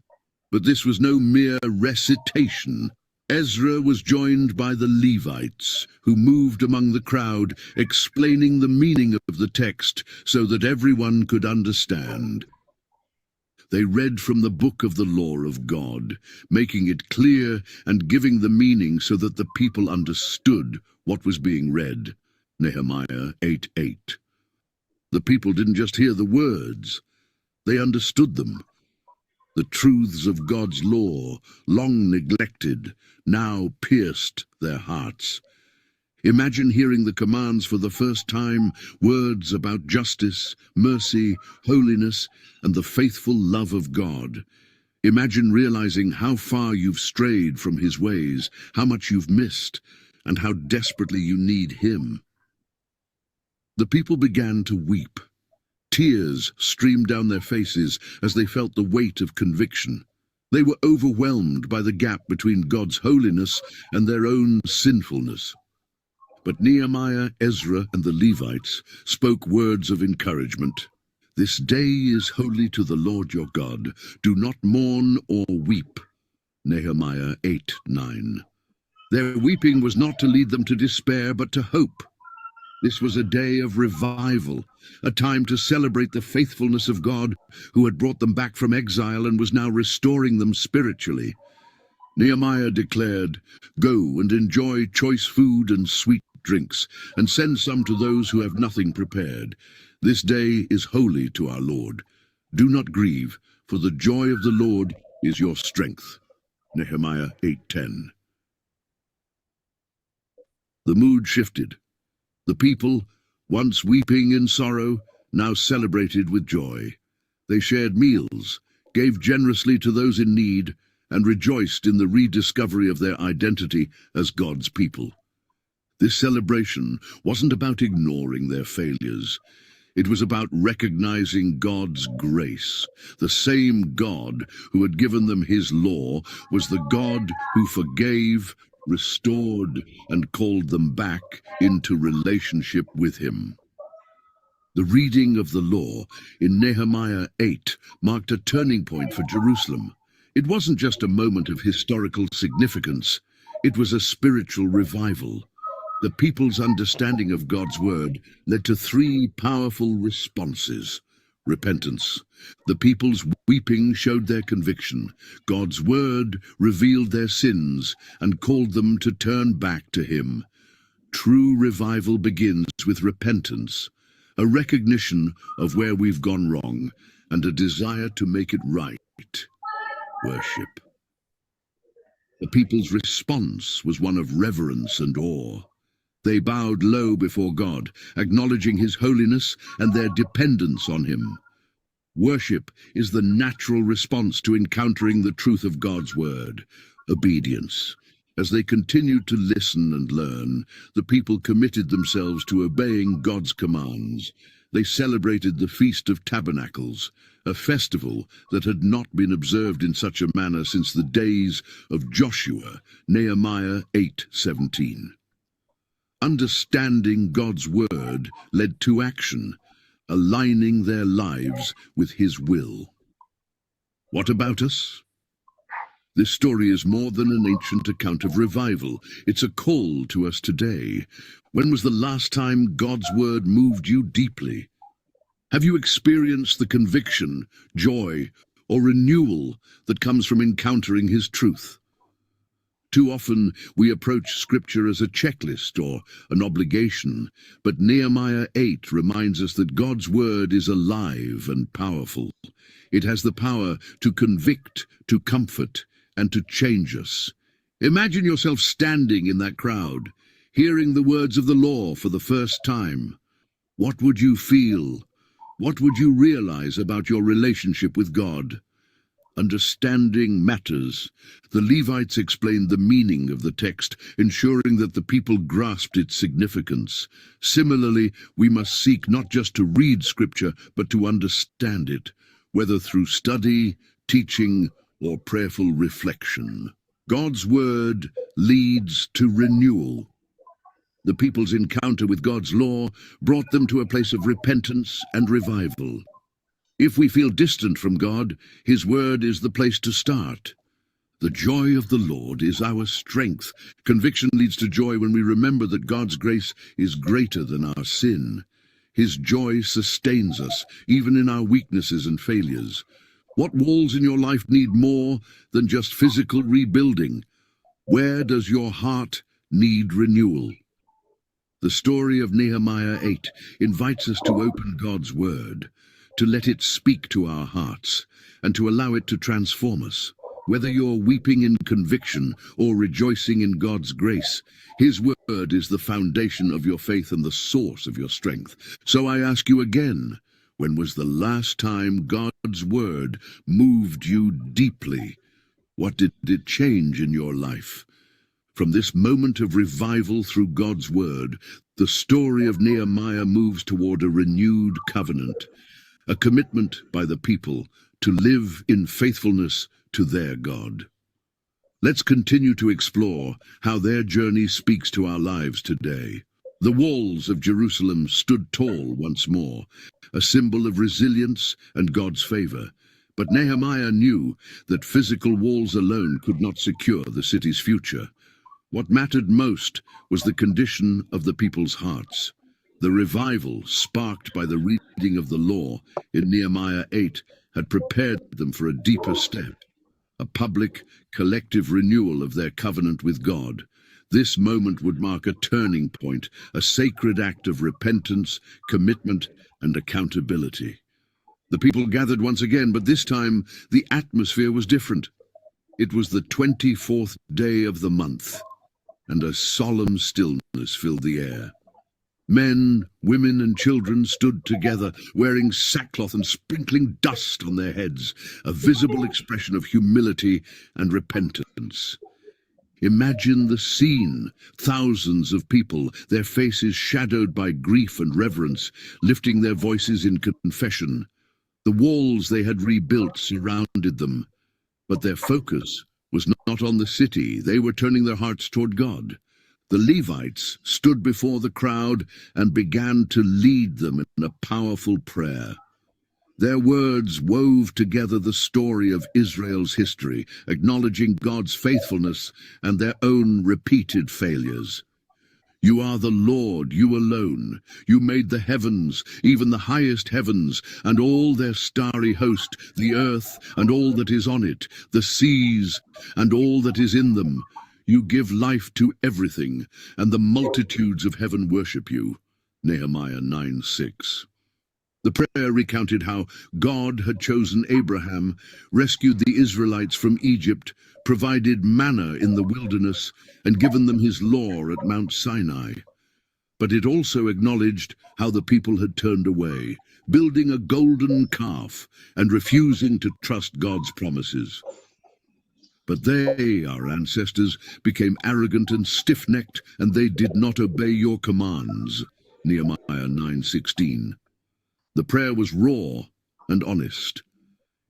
E: But this was no mere recitation. Ezra was joined by the Levites, who moved among the crowd, explaining the meaning of the text so that everyone could understand. They read from the book of the law of God, making it clear and giving the meaning so that the people understood what was being read. Nehemiah 8:8. The people didn't just hear the words, they understood them. The truths of God's law, long neglected, now pierced their hearts. Imagine hearing the commands for the first time, words about justice, mercy, holiness, and the faithful love of God. Imagine realizing how far you've strayed from His ways, how much you've missed, and how desperately you need Him. The people began to weep. Tears streamed down their faces as they felt the weight of conviction. They were overwhelmed by the gap between God's holiness and their own sinfulness. But Nehemiah, Ezra, and the Levites spoke words of encouragement. This day is holy to the Lord your God. Do not mourn or weep. Nehemiah 8:9. Their weeping was not to lead them to despair, but to hope. This was a day of revival, a time to celebrate the faithfulness of God, who had brought them back from exile and was now restoring them spiritually. Nehemiah declared, "Go and enjoy choice food and sweet drinks, and send some to those who have nothing prepared. This day is holy to our Lord. Do not grieve, for the joy of the Lord is your strength." Nehemiah 8:10. The mood shifted. The people, once weeping in sorrow, now celebrated with joy. They shared meals, gave generously to those in need, and rejoiced in the rediscovery of their identity as God's people. This celebration wasn't about ignoring their failures. It was about recognizing God's grace. The same God who had given them His law was the God who forgave, restored, and called them back into relationship with Him. The reading of the law in Nehemiah 8 marked a turning point for Jerusalem. It wasn't just a moment of historical significance, it was a spiritual revival. The people's understanding of God's word led to three powerful responses. Repentance. The people's weeping showed their conviction. God's word revealed their sins and called them to turn back to Him. True revival begins with repentance, a recognition of where we've gone wrong, and a desire to make it right. Worship. The people's response was one of reverence and awe. They bowed low before God, acknowledging His holiness and their dependence on Him. Worship is the natural response to encountering the truth of God's word. Obedience. As they continued to listen and learn, the people committed themselves to obeying God's commands. They celebrated the Feast of Tabernacles, a festival that had not been observed in such a manner since the days of Joshua, Nehemiah 8:17. Understanding God's word led to action, aligning their lives with His will. What about us? This story is more than an ancient account of revival. It's a call to us today. When was the last time God's word moved you deeply? Have you experienced the conviction, joy, or renewal that comes from encountering His truth? Too often we approach Scripture as a checklist or an obligation, but Nehemiah 8 reminds us that God's word is alive and powerful. It has the power to convict, to comfort, and to change us. Imagine yourself standing in that crowd, hearing the words of the law for the first time. What would you feel? What would you realize about your relationship with God? Understanding matters. The Levites explained the meaning of the text, ensuring that the people grasped its significance. Similarly, we must seek not just to read Scripture, but to understand it, whether through study, teaching, or prayerful reflection. God's word leads to renewal. The people's encounter with God's law brought them to a place of repentance and revival. If we feel distant from God, His word is the place to start. The joy of the Lord is our strength. Conviction leads to joy when we remember that God's grace is greater than our sin. His joy sustains us, even in our weaknesses and failures. What walls in your life need more than just physical rebuilding? Where does your heart need renewal? The story of Nehemiah 8 invites us to open God's word, to let it speak to our hearts, and to allow it to transform us. Whether you're weeping in conviction or rejoicing in God's grace, His word is the foundation of your faith and the source of your strength. So I ask you again, when was the last time God's word moved you deeply? What did it change in your life? From this moment of revival through God's word, the story of Nehemiah moves toward a renewed covenant, a commitment by the people to live in faithfulness to their God. Let's continue to explore how their journey speaks to our lives today. The walls of Jerusalem stood tall once more, a symbol of resilience and God's favor. But Nehemiah knew that physical walls alone could not secure the city's future. What mattered most was the condition of the people's hearts. The revival sparked by the reading of the law in Nehemiah 8 had prepared them for a deeper step, a public, collective renewal of their covenant with God. This moment would mark a turning point, a sacred act of repentance, commitment, and accountability. The people gathered once again, but this time the atmosphere was different. It was the 24th day of the month, and a solemn stillness filled the air. Men, women, and children stood together, wearing sackcloth and sprinkling dust on their heads, a visible expression of humility and repentance. Imagine the scene. Thousands of people, their faces shadowed by grief and reverence, lifting their voices in confession. The walls they had rebuilt surrounded them, but their focus was not on the city. They were turning their hearts toward God. The Levites stood before the crowd and began to lead them in a powerful prayer. Their words wove together the story of Israel's history, acknowledging God's faithfulness and their own repeated failures. You are the Lord, you alone. You made the heavens, even the highest heavens, and all their starry host, the earth and all that is on it, the seas and all that is in them. You give life to everything, and the multitudes of heaven worship you. Nehemiah 9:6. The prayer recounted how God had chosen Abraham, rescued the Israelites from Egypt, provided manna in the wilderness, and given them his law at Mount Sinai. But it also acknowledged how the people had turned away, building a golden calf and refusing to trust God's promises. But they, our ancestors, became arrogant and stiff-necked, and they did not obey your commands. Nehemiah 9:16. The prayer was raw and honest.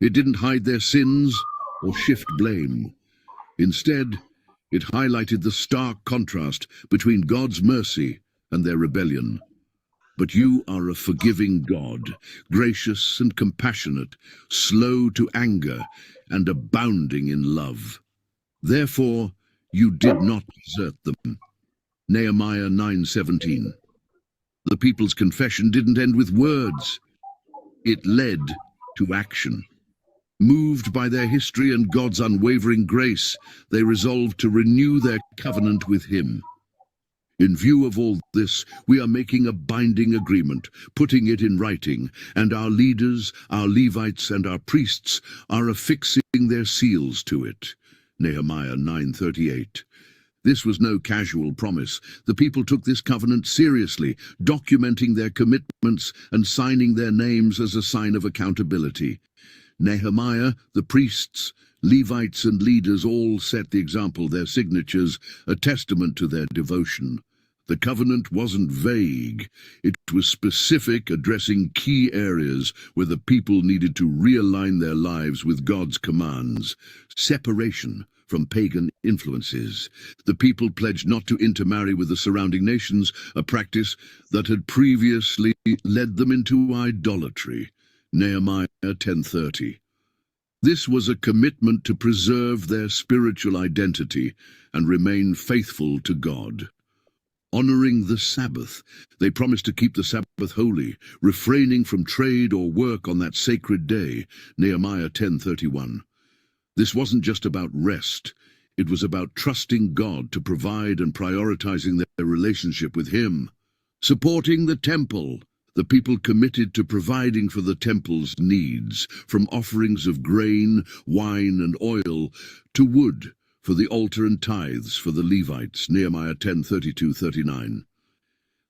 E: It didn't hide their sins or shift blame. Instead, it highlighted the stark contrast between God's mercy and their rebellion. But you are a forgiving God, gracious and compassionate, slow to anger and abounding in love. Therefore, you did not desert them. Nehemiah 9:17. The people's confession didn't end with words. It led to action. Moved by their history and God's unwavering grace, they resolved to renew their covenant with Him. In view of all this, we are making a binding agreement, putting it in writing, and our leaders, our Levites, and our priests are affixing their seals to it. Nehemiah 9:38. This was no casual promise. The people took this covenant seriously, documenting their commitments and signing their names as a sign of accountability. Nehemiah, the priests, Levites, and leaders all set the example, their signatures, a testament to their devotion. The covenant wasn't vague. It was specific, addressing key areas where the people needed to realign their lives with God's commands. Separation from pagan influences. The people pledged not to intermarry with the surrounding nations, a practice that had previously led them into idolatry. Nehemiah 10:30. This was a commitment to preserve their spiritual identity and remain faithful to God. Honoring the Sabbath, they promised to keep the Sabbath holy, refraining from trade or work on that sacred day. Nehemiah 10:31. This wasn't just about rest. It was about trusting God to provide and prioritizing their relationship with Him. Supporting the temple, the people committed to providing for the temple's needs, from offerings of grain, wine, and oil, to wood for the altar and tithes for the Levites. Nehemiah 10:32-39.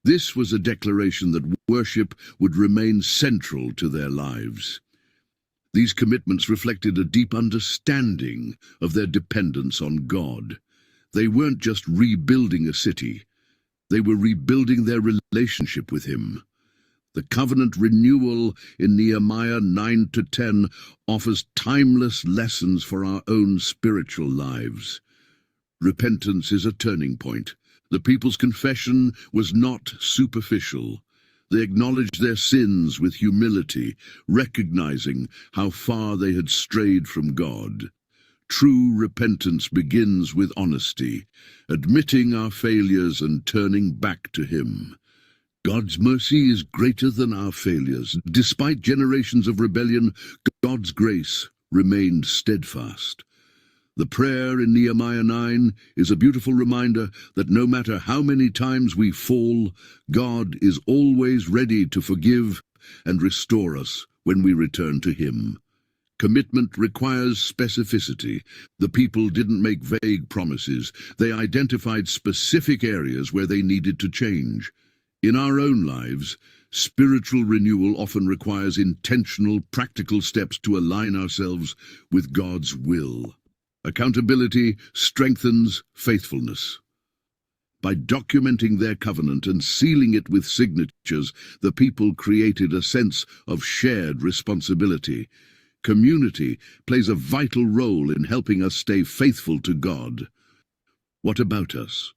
E: This was a declaration that worship would remain central to their lives. These commitments reflected a deep understanding of their dependence on God. They weren't just rebuilding a city, they were rebuilding their relationship with Him. The covenant renewal in Nehemiah 9-10 offers timeless lessons for our own spiritual lives. Repentance is a turning point. The people's confession was not superficial. They acknowledged their sins with humility, recognizing how far they had strayed from God. True repentance begins with honesty, admitting our failures and turning back to Him. God's mercy is greater than our failures. Despite generations of rebellion, God's grace remained steadfast. The prayer in Nehemiah 9 is a beautiful reminder that no matter how many times we fall, God is always ready to forgive and restore us when we return to Him. Commitment requires specificity. The people didn't make vague promises. They identified specific areas where they needed to change. In our own lives, spiritual renewal often requires intentional, practical steps to align ourselves with God's will. Accountability strengthens faithfulness. By documenting their covenant and sealing it with signatures, the people created a sense of shared responsibility. Community plays a vital role in helping us stay faithful to God. What about us?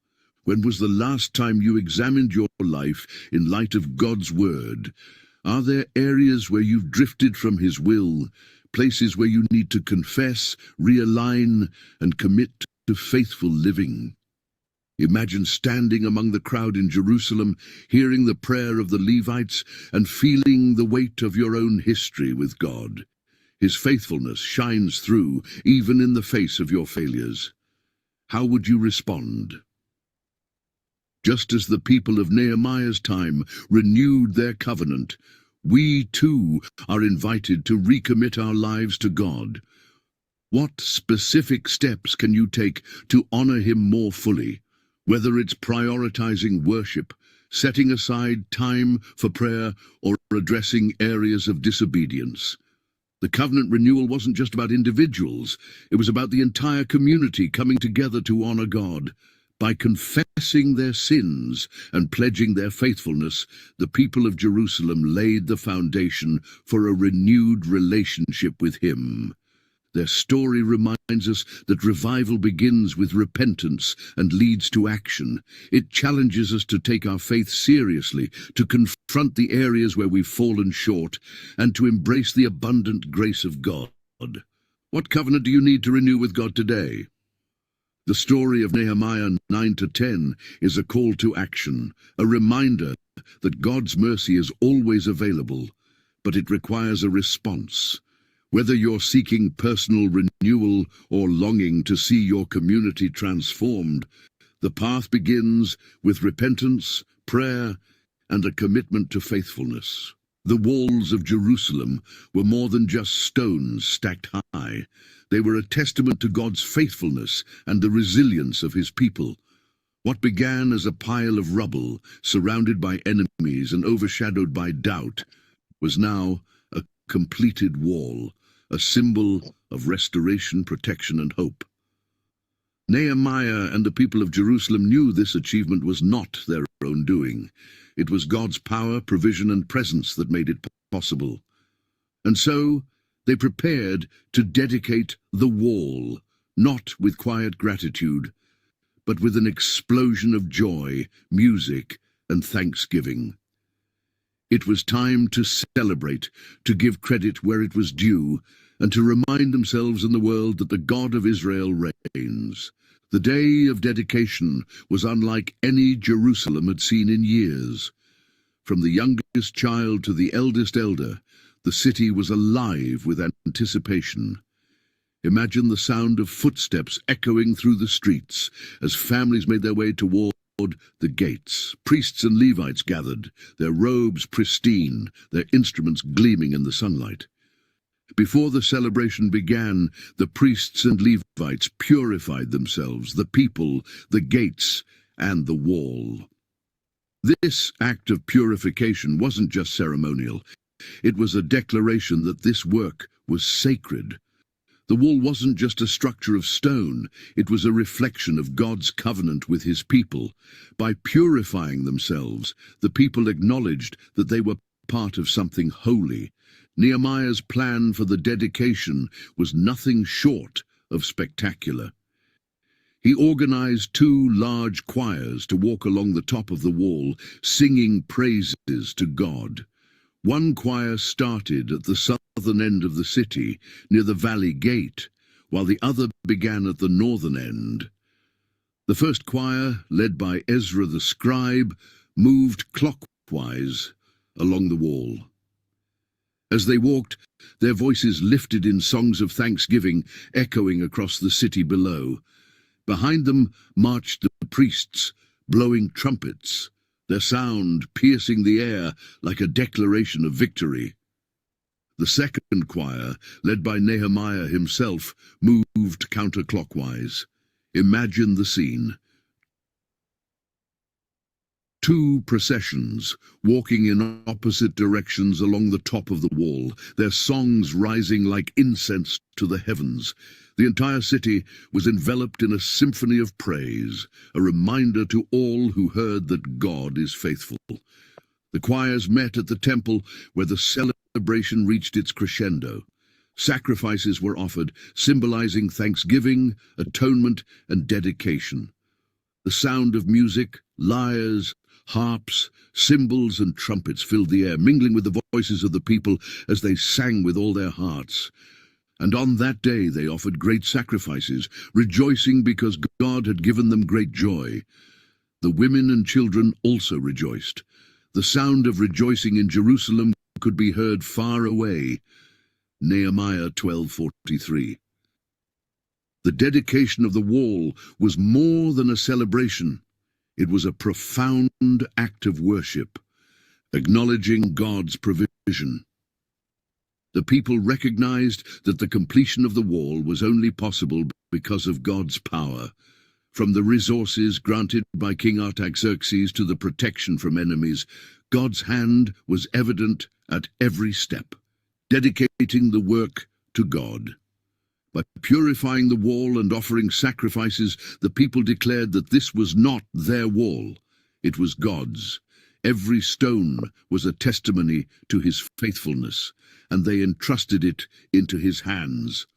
E: When was the last time you examined your life in light of God's Word? Are there areas where you've drifted from His will, places where you need to confess, realign, and commit to faithful living? Imagine standing among the crowd in Jerusalem, hearing the prayer of the Levites, and feeling the weight of your own history with God. His faithfulness shines through, even in the face of your failures. How would you respond? Just as the people of Nehemiah's time renewed their covenant, we too are invited to recommit our lives to God. What specific steps can you take to honor Him more fully? Whether it's prioritizing worship, setting aside time for prayer, or addressing areas of disobedience. The covenant renewal wasn't just about individuals, it was about the entire community coming together to honor God. By confessing their sins and pledging their faithfulness, the people of Jerusalem laid the foundation for a renewed relationship with Him. Their story reminds us that revival begins with repentance and leads to action. It challenges us to take our faith seriously, to confront the areas where we've fallen short, and to embrace the abundant grace of God. What covenant do you need to renew with God today? The story of Nehemiah 9-10 is a call to action, a reminder that God's mercy is always available, but it requires a response. Whether you're seeking personal renewal or longing to see your community transformed, the path begins with repentance, prayer, and a commitment to faithfulness. The walls of Jerusalem were more than just stones stacked high. They were a testament to God's faithfulness and the resilience of His people. What began as a pile of rubble, surrounded by enemies and overshadowed by doubt, was now a completed wall, a symbol of restoration, protection, and hope. Nehemiah and the people of Jerusalem knew this achievement was not their own doing. It was God's power, provision, and presence that made it possible. And so they prepared to dedicate the wall, not with quiet gratitude, but with an explosion of joy, music, and thanksgiving. It was time to celebrate, to give credit where it was due, and to remind themselves and the world that the God of Israel reigns. The day of dedication was unlike any Jerusalem had seen in years. From the youngest child to the eldest elder, the city was alive with anticipation. Imagine the sound of footsteps echoing through the streets as families made their way toward the gates. Priests and Levites gathered, their robes pristine, their instruments gleaming in the sunlight. Before the celebration began, the priests and Levites purified themselves, the people, the gates, and the wall. This act of purification wasn't just ceremonial. It was a declaration that this work was sacred. The wall wasn't just a structure of stone, it was a reflection of God's covenant with his people. By purifying themselves, the people acknowledged that they were part of something holy. Nehemiah's plan for the dedication was nothing short of spectacular. He organized 2 large choirs to walk along the top of the wall, singing praises to God. One choir started at the southern end of the city, near the valley gate, while the other began at the northern end. The first choir, led by Ezra the scribe, moved clockwise along the wall. As they walked, their voices lifted in songs of thanksgiving, echoing across the city below. Behind them marched the priests, blowing trumpets, their sound piercing the air like a declaration of victory. The second choir, led by Nehemiah himself, moved counterclockwise. Imagine the scene. 2 processions, walking in opposite directions along the top of the wall, their songs rising like incense to the heavens. The entire city was enveloped in a symphony of praise, a reminder to all who heard that God is faithful. The choirs met at the temple where the celebration reached its crescendo. Sacrifices were offered, symbolizing thanksgiving, atonement, and dedication. The sound of music, lyres, harps, cymbals, and trumpets filled the air, mingling with the voices of the people as they sang with all their hearts. And on that day they offered great sacrifices, rejoicing because God had given them great joy. The women and children also rejoiced. The sound of rejoicing in Jerusalem could be heard far away. Nehemiah 12:43. The dedication of the wall was more than a celebration. It was a profound act of worship, acknowledging God's provision. The people recognized that the completion of the wall was only possible because of God's power. From the resources granted by King Artaxerxes to the protection from enemies, God's hand was evident at every step, dedicating the work to God. By purifying the wall and offering sacrifices, the people declared that this was not their wall, it was God's. Every stone was a testimony to his faithfulness, and they entrusted it into his hands,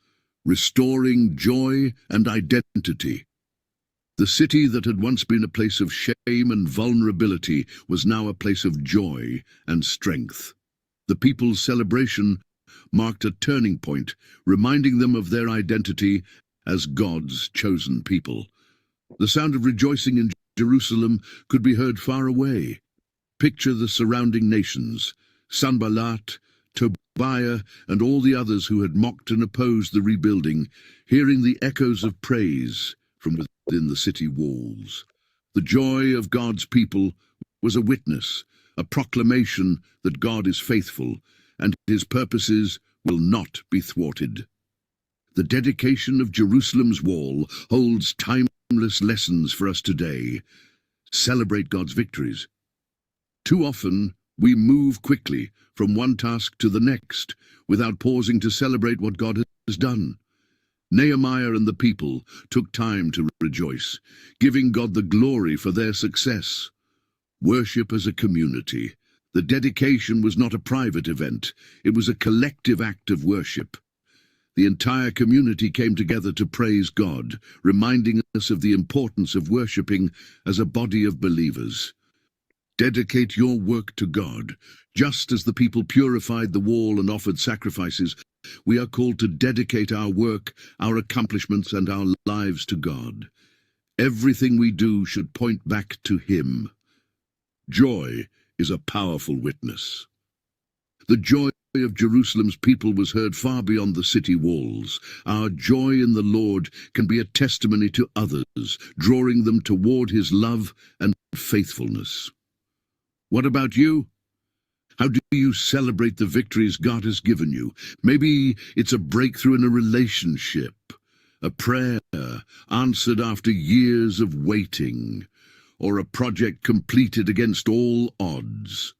E: restoring joy and identity. The city that had once been a place of shame and vulnerability was now a place of joy and strength. The people's celebration marked a turning point, reminding them of their identity as God's chosen people. The sound of rejoicing in Jerusalem could be heard far away. Picture the surrounding nations, Sanballat, Tobiah, and all the others who had mocked and opposed the rebuilding, hearing the echoes of praise from within the city walls. The joy of God's people was a witness, a proclamation that God is faithful, and his purposes will not be thwarted. The dedication of Jerusalem's wall holds timeless lessons for us today. Celebrate God's victories. Too often, we move quickly from one task to the next without pausing to celebrate what God has done. Nehemiah and the people took time to rejoice, giving God the glory for their success. Worship as a community. The dedication was not a private event, it was a collective act of worship. The entire community came together to praise God, reminding us of the importance of worshipping as a body of believers. Dedicate your work to God. Just as the people purified the wall and offered sacrifices, we are called to dedicate our work, our accomplishments, and our lives to God. Everything we do should point back to Him. Joy is a powerful witness. The joy of Jerusalem's people was heard far beyond the city walls. Our joy in the Lord can be a testimony to others, drawing them toward His love and faithfulness. What about you? How do you celebrate the victories God has given you? Maybe it's a breakthrough in a relationship, a prayer answered after years of waiting, or a project completed against all odds.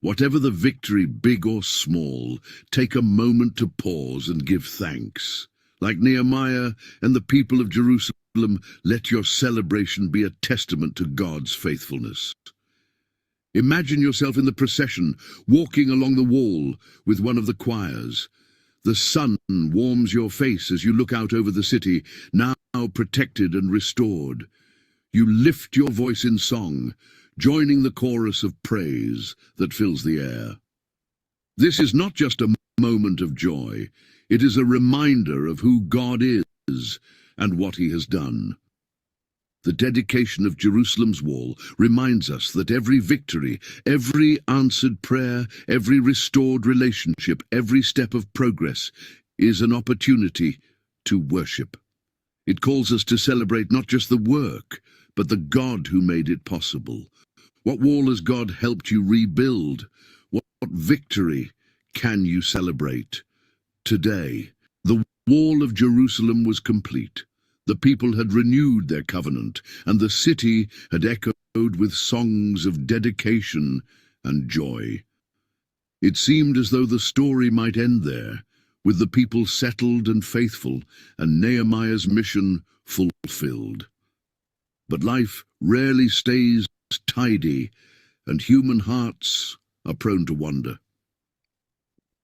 E: Whatever the victory, big or small, take a moment to pause and give thanks. Like Nehemiah and the people of Jerusalem, let your celebration be a testament to God's faithfulness. Imagine yourself in the procession, walking along the wall with one of the choirs. The sun warms your face as you look out over the city, now protected and restored. You lift your voice in song, joining the chorus of praise that fills the air. This is not just a moment of joy, it is a reminder of who God is and what He has done. The dedication of Jerusalem's wall reminds us that every victory, every answered prayer, every restored relationship, every step of progress is an opportunity to worship. It calls us to celebrate not just the work, but the God who made it possible. What wall has God helped you rebuild? What victory can you celebrate? Today, the wall of Jerusalem was complete. The people had renewed their covenant, and the city had echoed with songs of dedication and joy. It seemed as though the story might end there, with the people settled and faithful, and Nehemiah's mission fulfilled. But life rarely stays tidy, and human hearts are prone to wander.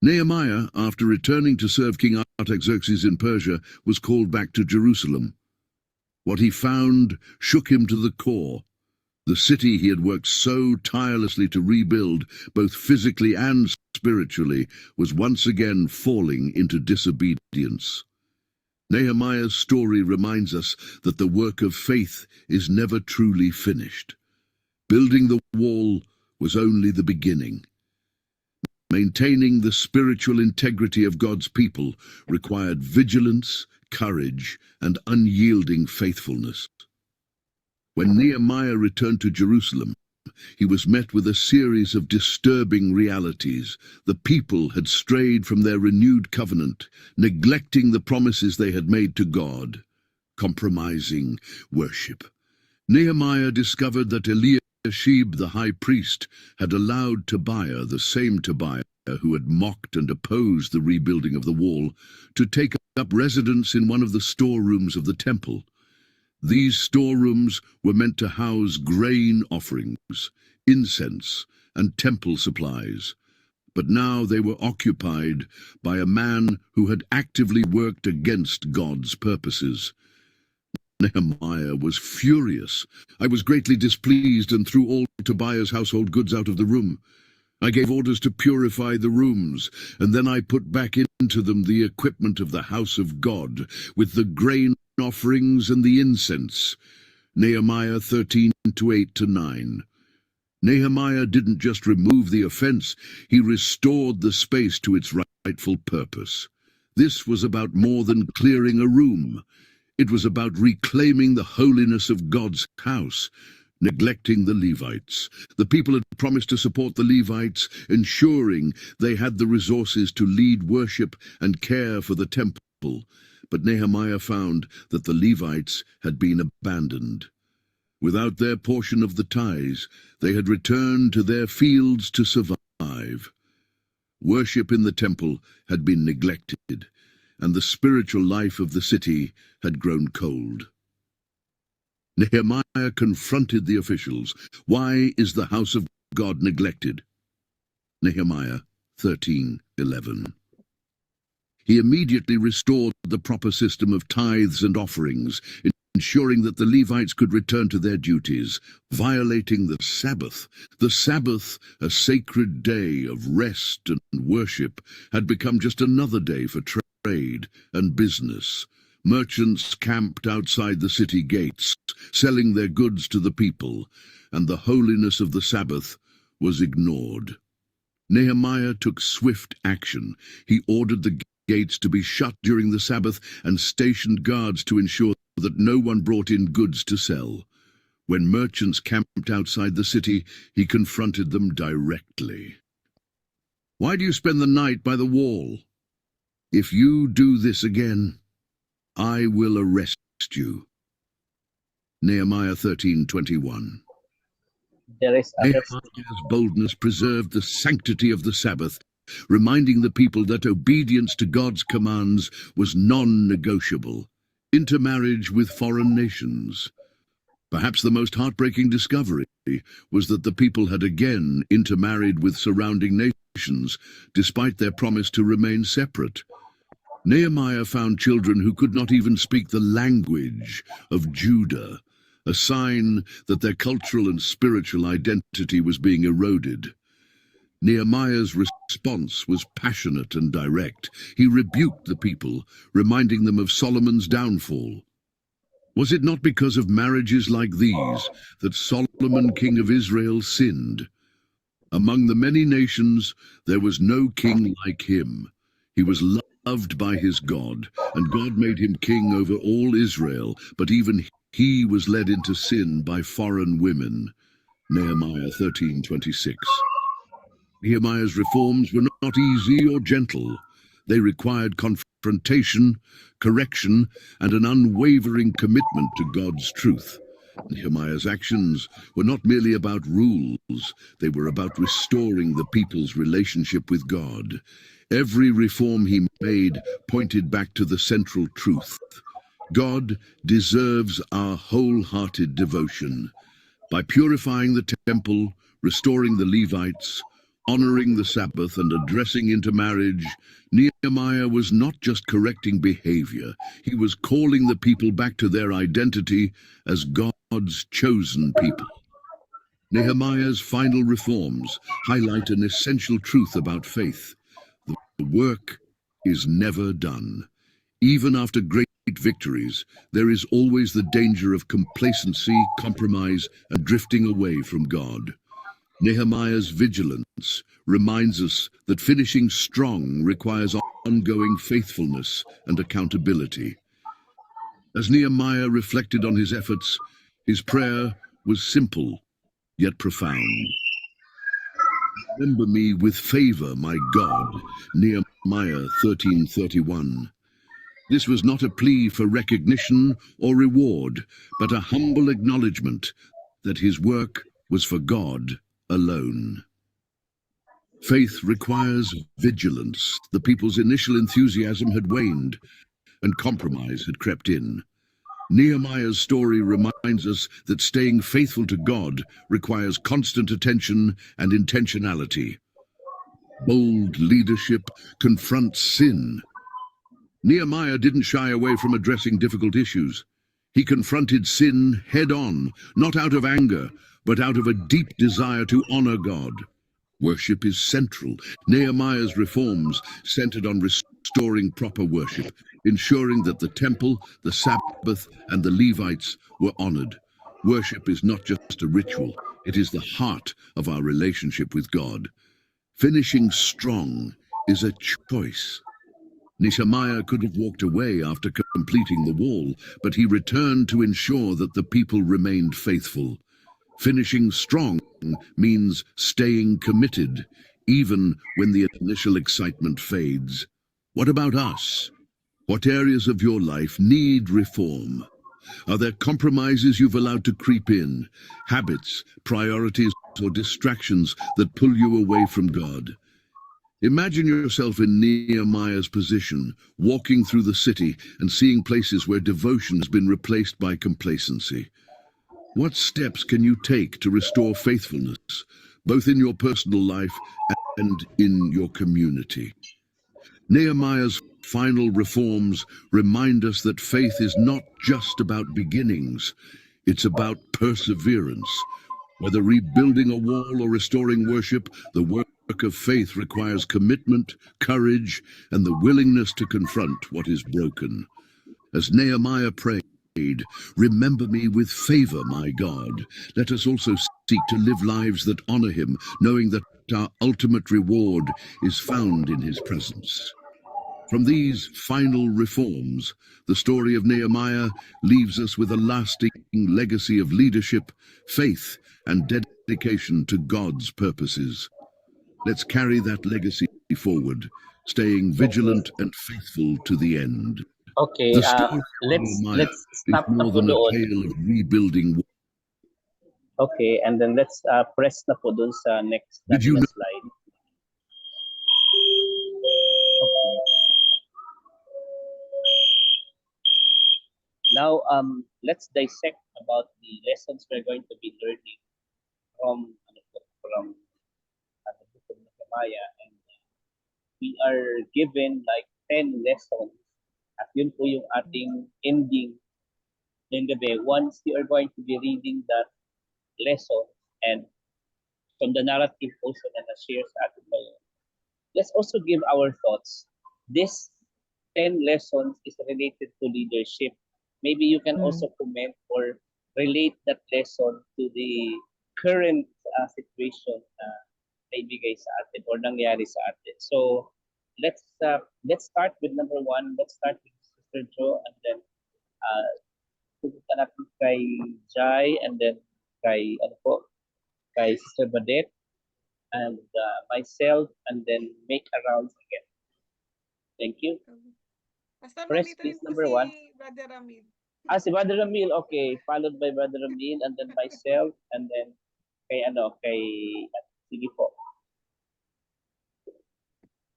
E: Nehemiah, after returning to serve King Artaxerxes in Persia, was called back to Jerusalem. What he found shook him to the core. The city he had worked so tirelessly to rebuild, both physically and spiritually, was once again falling into disobedience. Nehemiah's story reminds us that the work of faith is never truly finished. Building the wall was only the beginning. Maintaining the spiritual integrity of God's people required vigilance, courage, and unyielding faithfulness. When Nehemiah returned to Jerusalem, he was met with a series of disturbing realities. The people had strayed from their renewed covenant, neglecting the promises they had made to God, compromising worship. Nehemiah discovered that Eliashib, the high priest, had allowed Tobiah, the same Tobiah who had mocked and opposed the rebuilding of the wall, to take up residence in one of the storerooms of the temple. These storerooms were meant to house grain offerings, incense, and temple supplies, but now they were occupied by a man who had actively worked against God's purposes. Nehemiah was furious. "I was greatly displeased and threw all Tobiah's household goods out of the room. I gave orders to purify the rooms, and then I put back into them the equipment of the house of God, with the grain offerings and the incense." Nehemiah 13:8-9. Nehemiah didn't just remove the offense, he restored the space to its rightful purpose. This was about more than clearing a room. It was about reclaiming the holiness of God's house, neglecting the Levites. The people had promised to support the Levites, ensuring they had the resources to lead worship and care for the temple. But Nehemiah found that the Levites had been abandoned. Without their portion of the tithes, they had returned to their fields to survive. Worship in the temple had been neglected, and the spiritual life of the city had grown cold. Nehemiah confronted the officials. Why is the house of God neglected? Nehemiah 13:11. He immediately restored the proper system of tithes and offerings, ensuring that the Levites could return to their duties, violating the Sabbath. The Sabbath, a sacred day of rest and worship, had become just another day for trade and business. Merchants camped outside the city gates, selling their goods to the people, and the holiness of the Sabbath was ignored. Nehemiah took swift action. He ordered the gates to be shut during the Sabbath and stationed guards to ensure that no one brought in goods to sell. When merchants camped outside the city, he confronted them directly. "Why do you spend the night by the wall? If you do this again, I will arrest you." Nehemiah 13:21.
B: There is a
E: Nehemiah's boldness preserved the sanctity of the Sabbath, reminding the people that obedience to God's commands was non-negotiable. Intermarriage with foreign nations. Perhaps the most heartbreaking discovery was that the people had again intermarried with surrounding nations, despite their promise to remain separate. Nehemiah found children who could not even speak the language of Judah, a sign that their cultural and spiritual identity was being eroded. Nehemiah's response was passionate and direct. He rebuked the people, reminding them of Solomon's downfall. Was it not because of marriages like these that Solomon, king of Israel, sinned? Among the many nations, there was no king like him. He was loved by his God, and God made him king over all Israel, but even he was led into sin by foreign women. Nehemiah 13:26. Nehemiah's reforms were not easy or gentle. They required confrontation, correction, and an unwavering commitment to God's truth. Nehemiah's actions were not merely about rules, they were about restoring the people's relationship with God. Every reform he made pointed back to the central truth. God deserves our wholehearted devotion. By purifying the temple, restoring the Levites, honoring the Sabbath, and addressing intermarriage, Nehemiah was not just correcting behavior, he was calling the people back to their identity as God's chosen people. Nehemiah's final reforms highlight an essential truth about faith. The work is never done. Even after great victories, there is always the danger of complacency, compromise, and drifting away from God. Nehemiah's vigilance reminds us that finishing strong requires ongoing faithfulness and accountability. As Nehemiah reflected on his efforts, his prayer was simple yet profound. "Remember me with favor, my God." Nehemiah 13:31. This was not a plea for recognition or reward, but a humble acknowledgement that his work was for God alone. Faith requires vigilance. The people's initial enthusiasm had waned, and compromise had crept in. Nehemiah's story reminds us that staying faithful to God requires constant attention and intentionality. Bold leadership confronts sin. Nehemiah didn't shy away from addressing difficult issues. He confronted sin head-on, not out of anger, but out of a deep desire to honor God. Worship is central. Nehemiah's reforms centered on restoring proper worship, ensuring that the temple, the Sabbath, and the Levites were honored. Worship is not just a ritual, it is the heart of our relationship with God. Finishing strong is a choice. Nehemiah could have walked away after completing the wall, but he returned to ensure that the people remained faithful. Finishing strong means staying committed, even when the initial excitement fades. What about us? What areas of your life need reform? Are there compromises you've allowed to creep in, habits, priorities, or distractions that pull you away from God? Imagine yourself in Nehemiah's position, walking through the city and seeing places where devotion has been replaced by complacency. What steps can you take to restore faithfulness, both in your personal life and in your community? Nehemiah's final reforms remind us that faith is not just about beginnings, it's about perseverance. Whether rebuilding a wall or restoring worship, the work of faith requires commitment, courage, and the willingness to confront what is broken. As Nehemiah prayed, "Remember me with favor, my God." Let us also seek to live lives that honor him, knowing that our ultimate reward is found in his presence. From these final reforms, the story of Nehemiah leaves us with a lasting legacy of leadership, faith, and dedication to God's purposes. Let's carry that legacy forward, staying vigilant and faithful to the end.
B: Okay,
E: The story of
B: let's
E: Nehemiah is
B: stop na
E: more
B: po
E: than a
B: doon.
E: tale of rebuilding.
B: Okay, and then let's press na po doon sa next
E: Did you
B: natin na
E: know?
B: slide. Okay. Now, let's dissect about the lessons we're going to be learning from the book of Nehemiah, and we are given like 10 lessons. At yun po yung ating ending ng gabi. Once you are going to be reading that lesson and from the narrative also na na-share sa atin ngayon, let's also give our thoughts. This 10 lessons is related to leadership. Maybe you can also comment or relate that lesson to the current situation na naibigay sa atin or nangyari sa atin. So let's start with number 1. Let's start with Sister Jo, and then pupunta natin kay Jai, and then kay Sister Badet, and myself, and then make a round again. Thank you.
C: Pastor,
B: Press
C: nandito
B: please
C: rin po
B: number
C: si
B: 1.
C: Brother Ramil.
B: Si Brother Ramil, okay. Followed by Brother Ramil, and then myself, and then sige po.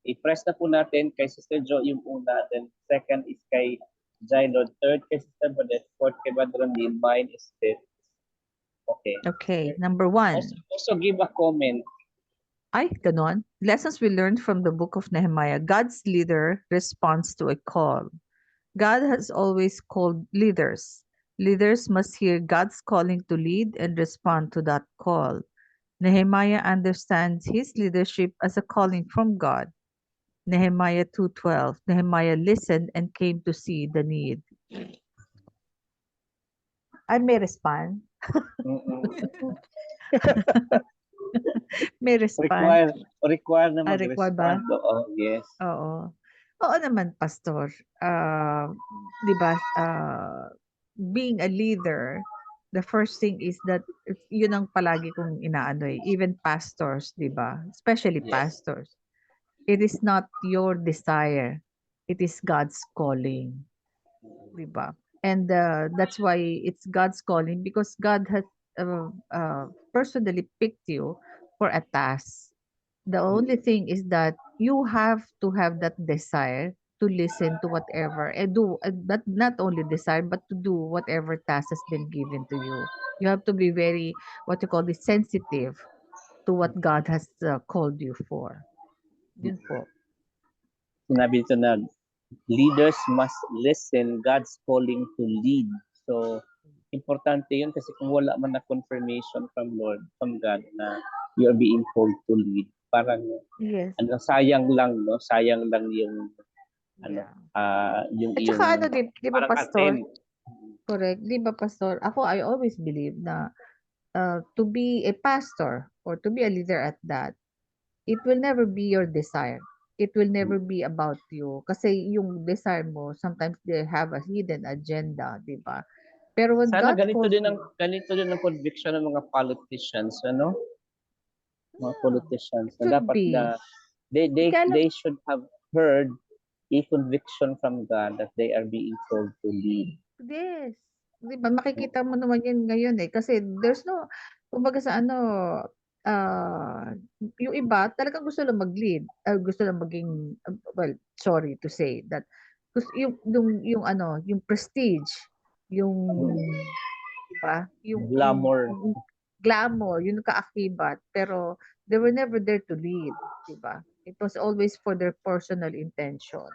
B: I-press na po natin kay Sister Jo yung una, then second is kay Jailod, third kay Sister Badet, fourth kay Brother Ramil, mine is fifth. Okay.
D: Okay, number 1.
B: Also give a comment.
D: Ay, ganon. Lessons we learned from the book of Nehemiah. God's leader responds to a call. God has always called leaders. Leaders must hear God's calling to lead and respond to that call. Nehemiah understands his leadership as a calling from God. Nehemiah 2:12. Nehemiah listened and came to see the need. I may respond. May respond.
B: Require na
D: Require ba?
B: mag-respond. Oh, yes.
D: Oo. Oo naman, Pastor. Di ba, being a leader, the first thing is that yun ang palagi kong inaano eh. Even pastors, di ba? Especially
B: Yes.
D: pastors. It is not your desire. It is God's calling. Di ba? And that's why it's God's calling, because God has personally picked you for a task. The only thing is that you have to have that desire to listen to whatever and do not only desire but to do whatever task has been given to you. You have to be very what you call this sensitive to what God has called you for. Yun po.
B: Sinabi ito na leaders must listen God's calling to lead. So importante yun kasi kung wala man na confirmation from God na you are being called to lead, parang
D: Yes.
B: sayang lang, no? Sayang lang yung yung
D: At saka di ba,
B: parang
D: Pastor?
B: attempt.
D: Correct. Di ba, Pastor? Ako, I always believe na to be a pastor or to be a leader at that, it will never be your desire. It will never be about you. Kasi yung desire mo, sometimes they have a hidden agenda, di ba? Pero when
B: Sana
D: God
B: ganito
D: calls
B: din
D: you,
B: ang conviction ng mga politicians, ano? Mga politicians
D: it
B: na
D: should
B: dapat
D: be.
B: na they should have heard a conviction from God that they are being called to lead.
D: Yes. Di ba? Makikita mo naman yan ngayon eh. Kasi there's no, kumbaga sa yung iba talagang gusto lang mag-lead. Gusto lang maging, well, sorry to say that. Gusto, yung prestige, yung, di ba? Yung
B: Glamour.
D: glamour, yung kaakibat. Pero they were never there to lead. Di ba? It was always for their personal intention.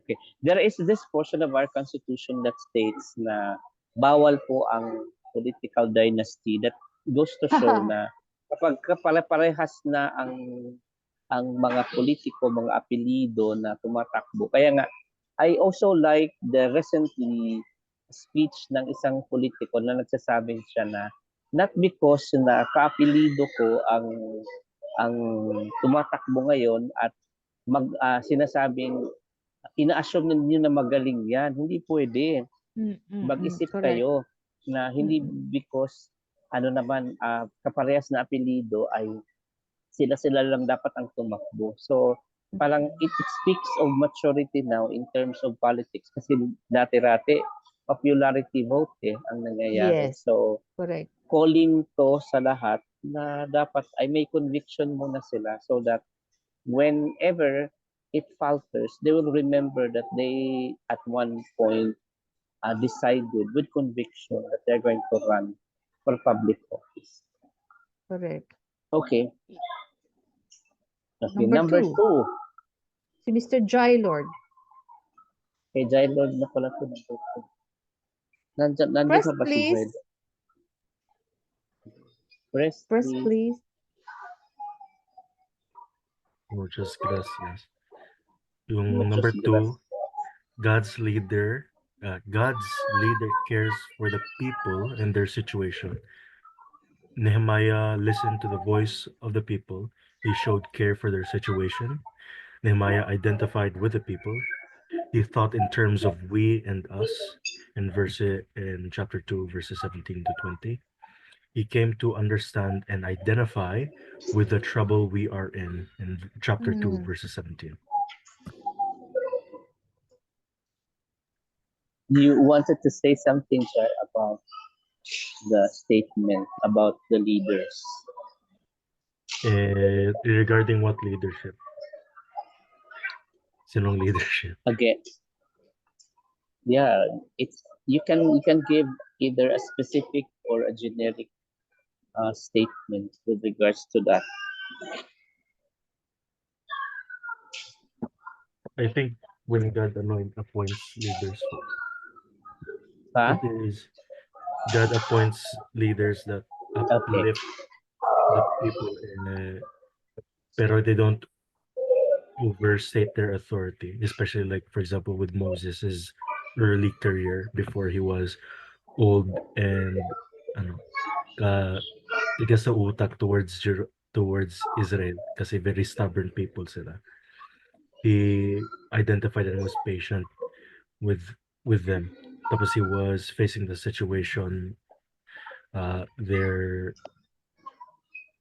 B: Okay. There is this portion of our constitution that states na bawal po ang political dynasty. That goes to show na kapag kapare-parehas na ang mga politiko, mga apelido na tumatakbo. Kaya nga, I also like the recently speech ng isang politiko na nagsasabing siya na not because na kaapelido ko ang tumatakbo ngayon at sinasabing ina-assume ninyo na magaling yan. Hindi pwede. Mag-isip
D: Correct.
B: kayo na hindi because kaparehas na apelido ay sila lang dapat ang tumakbo. So, parang it speaks of maturity now in terms of politics kasi dati-rati popularity vote ang nangyayari.
D: Yes.
B: So,
D: Correct.
B: calling to sa lahat na dapat ay may conviction muna sila so that whenever it falters, they will remember that they at one point decided with conviction that they're going to run for public office.
D: Correct.
B: Okay. Okay,
D: Number
B: number
D: two.
B: two.
D: Si Mr. Jylord.
B: Kay Jylord na pala ito. Number two. Nandiyan
D: Press,
B: pa ba si
D: please.
B: Jylord? Press,
D: Please.
A: Muchas gracias. Yung
B: Muchas
A: number
B: gracias.
A: 2, God's leader cares for the people and their situation. Nehemiah listened to the voice of the people. He showed care for their situation. Nehemiah identified with the people. He thought in terms of we and us in chapter 2, verses 17 to 20. He came to understand and identify with the trouble we are in chapter 2, verses 17.
B: You wanted to say something, sir, about the statement about the leaders.
A: Regarding what leadership? Sinong leadership?
B: Again, yeah, you can give either a specific or a generic statement with regards to that.
A: I think when God appoints leaders,
B: Huh?
A: it is God appoints leaders that uplift the people, pero they don't overstate their authority, especially like, for example, with Moses' early career before he was old and tigas sa utak towards Israel kasi very stubborn people sila. He identified and was patient with them. Tapos he was facing the situation, they're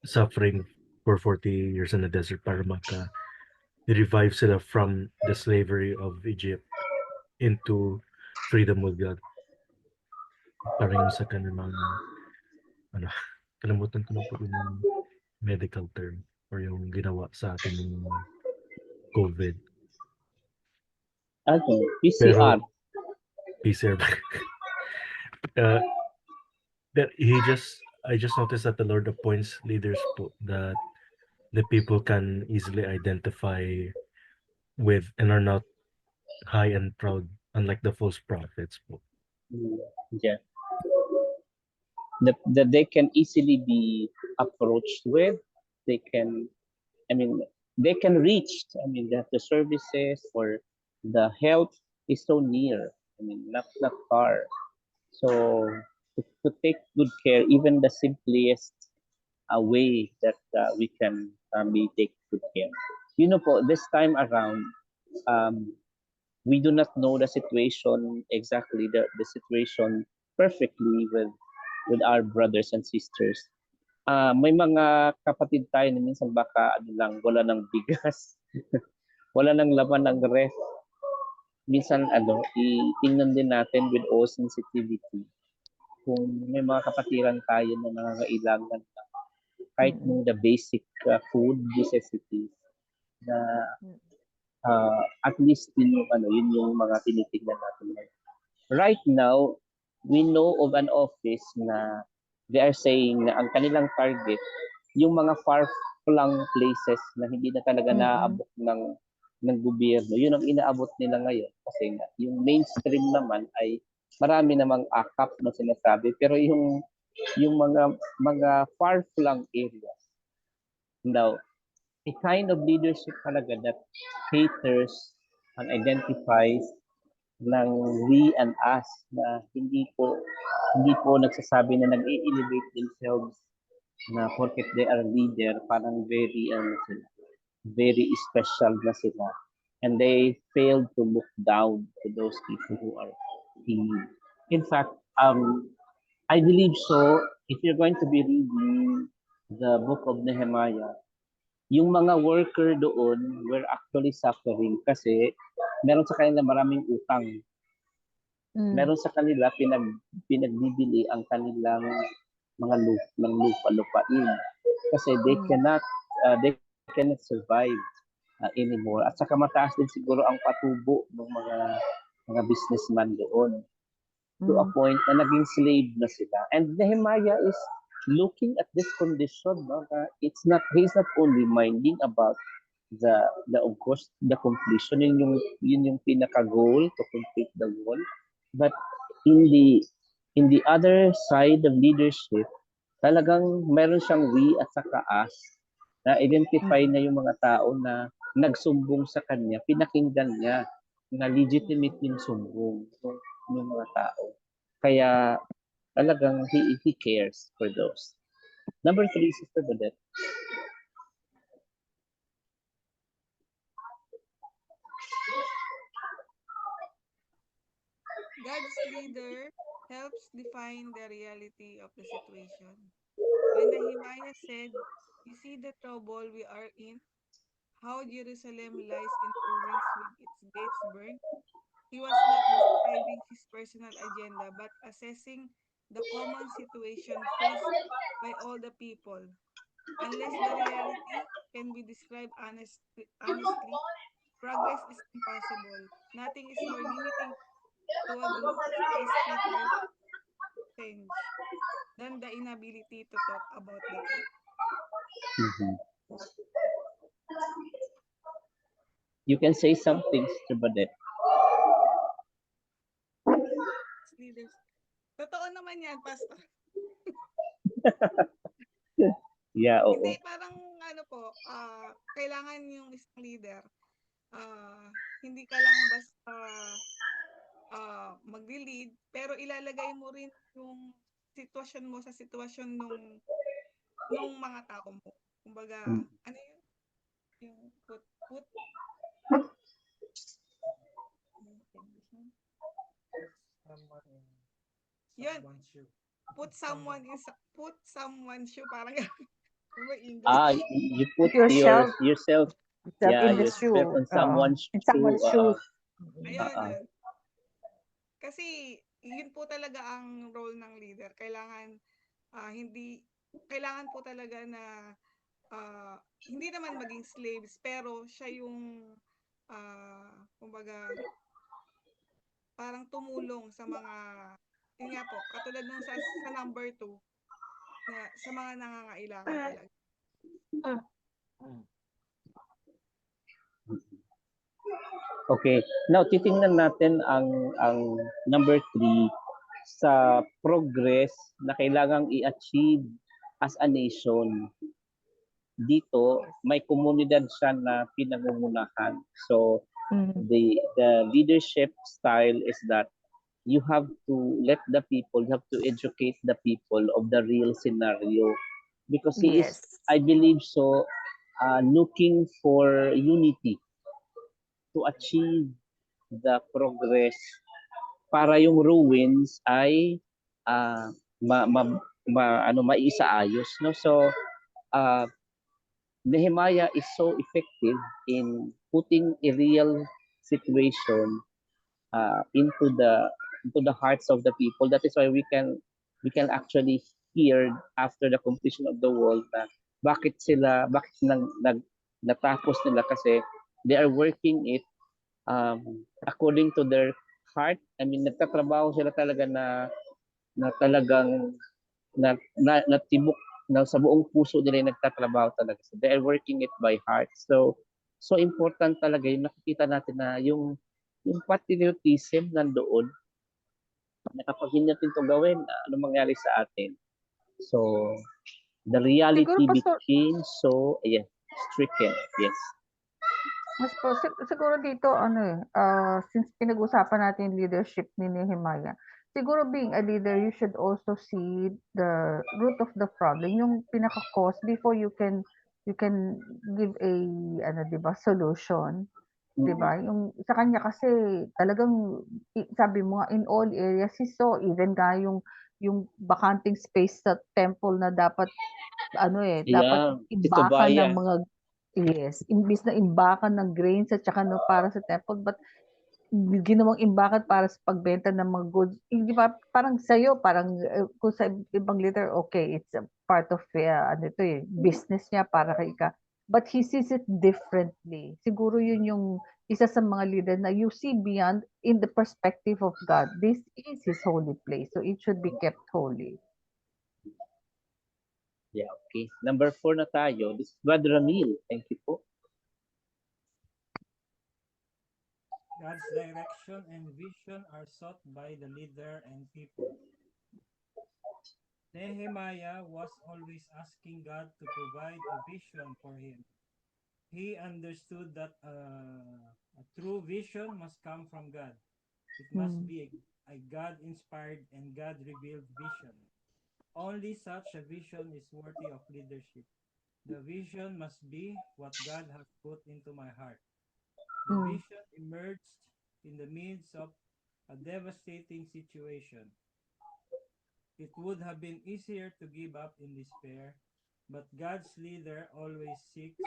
A: suffering for 40 years in the desert para revive sila from the slavery of Egypt into freedom with God. Parang yung sa kanilang, kalimutan ko na po yung medical term or yung ginawa sa atin ng COVID.
B: Okay, PCR.
A: PCR. That I just noticed that the Lord appoints leaders po that the people can easily identify with and are not high and proud, unlike the false prophets po.
B: Yeah. That they can easily be approached with. They can reach. That the services or the help is so near. Not far. So to take good care, even the simplest way that we can take good care. Po, this time around, we do not know the situation exactly, the situation perfectly with our brothers and sisters. May mga kapatid tayo na minsan baka wala ng bigas, wala ng laman ng ref. Minsan itingnan din natin with all sensitivity kung may mga kapatiran tayo na nangangailangan kahit the basic food necessities na at least yun yung mga tinitingnan natin. Right now, we know of an office na they are saying na ang kanilang target, yung mga far-flung places na hindi na talaga
D: Mm-mm.
B: naaabot ng gobyerno. Yun ang inaabot nila ngayon kasi nga, yung mainstream naman ay marami namang akap na sinasabi, pero yung mga far-flung areas daw, a kind of leadership talaga that caters and identifies ng we and us, na hindi po nagsasabi na nag-i-elevate themselves na porket they are leader, parang very special na sila, and they failed to look down to those people who are in need. In fact, I believe so, if you're going to be reading the book of Nehemiah, yung mga worker doon were actually suffering kasi meron sa kanila maraming utang. Meron sa kanila pinagbibili ang kanilang mga lupa-lupain kasi they cannot survive anymore. At saka mataas din siguro ang patubo ng mga businessman doon to a point na naging slave na sila. And Nehemiah is looking at this condition, no? He's not only minding about of course the completion, yun yung pinaka goal, to complete the wall, but in the other side of leadership, talagang meron siyang we at saka us, na identify na yung mga tao na nagsumbong sa kanya, pinakinggan niya na legitimate yung sumbong ng mga tao. Kaya talagang he cares for those. Number 3, Sister Badet.
C: God's leader helps define the reality of the situation. When Nehemiah said, "You see the trouble we are in, how Jerusalem lies in ruins with its gates burned," he was not describing his personal agenda but assessing the common situation faced by all the people. Unless the reality can be described honestly, progress is impossible. Nothing is more limiting to a group of peacekeepers change than the inability to talk about the truth.
B: Mm-hmm. You can say something, Sister Badet.
C: Leaders. Totoo naman yan, Pastor.
B: Yeah, oo.
C: Hindi, parang ano po, kailangan yung isang leader, hindi ka lang basta magli-lead, pero ilalagay mo rin yung sitwasyon mo sa sitwasyon nung mga tao mo. Kumbaga, ano yun? Yung put yun, put someone's shoe, parang English.
B: You put
D: Yourself.
B: yourself
D: in the
B: yourself
D: shoe.
B: on someone's
D: In someone's shoes.
C: Ayun, yun. Kasi yun po talaga ang role ng leader. Kailangan kailangan po talaga na hindi naman maging slaves, pero siya yung kumbaga parang tumulong sa mga, yun nga po, katulad nung sa number 2, na sa mga nangangailangan talaga.
B: Okay. Now, titingnan natin ang number 3 sa progress na kailangang i-achieve as a nation. Dito, may komunidad siya na pinangungunahan. So, the leadership style is that you have to let the people, you have to educate the people of the real scenario. Because he is, I believe so, looking for unity to achieve the progress para yung ruins ay maisaayos, no? So Nehemiah is so effective in putting a real situation into the hearts of the people. That is why we can actually hear after the completion of the wall na bakit natapos nila, kasi they are working it according to their heart. I mean, nagtatrabaho sila talaga na talagang natibok na sa buong puso nila yung nagtatrabaho talaga. So they are working it by heart. So important talaga yung nakikita natin na yung patriotism nandoon, na kapag hindi natin ito gawin, ano mangyari sa atin? So, the reality
D: Siguro, Pastor,
B: became so, stricken. Yes.
D: siguro dito, since pinag-usapan natin yung leadership ni Nehemiah, siguro being a leader, you should also see the root of the problem, yung pinaka-cause before you can give a, di ba, solution. Di ba? Yung sa kanya kasi talagang sabi mo nga, in all areas he saw, even nga yung bakanting space sa temple na dapat dapat
B: Yeah, Tito
D: imbakan ng
B: Baya.
D: mga imbis na imbakan ng grains at saka para sa temple, but ginawang imbakan para sa pagbenta ng mga goods. Di ba? Parang sa'yo, parang kung sa ibang leader, okay, it's a part of business niya para kay ka. But he sees it differently. Siguro yun yung isa sa mga leader na you see beyond in the perspective of God. This is His holy place. So it should be kept holy.
B: Yeah, okay. Number 4 na tayo. This is Brother Ramil. Thank you po.
F: God's direction and vision are sought by the leader and people. Nehemiah was always asking God to provide a vision for him. He understood that a true vision must come from God. It must be a God-inspired and God-revealed vision. Only such a vision is worthy of leadership. The vision must be what God has put into my heart. The vision emerged in the midst of a devastating situation. It would have been easier to give up in despair, but God's leader always seeks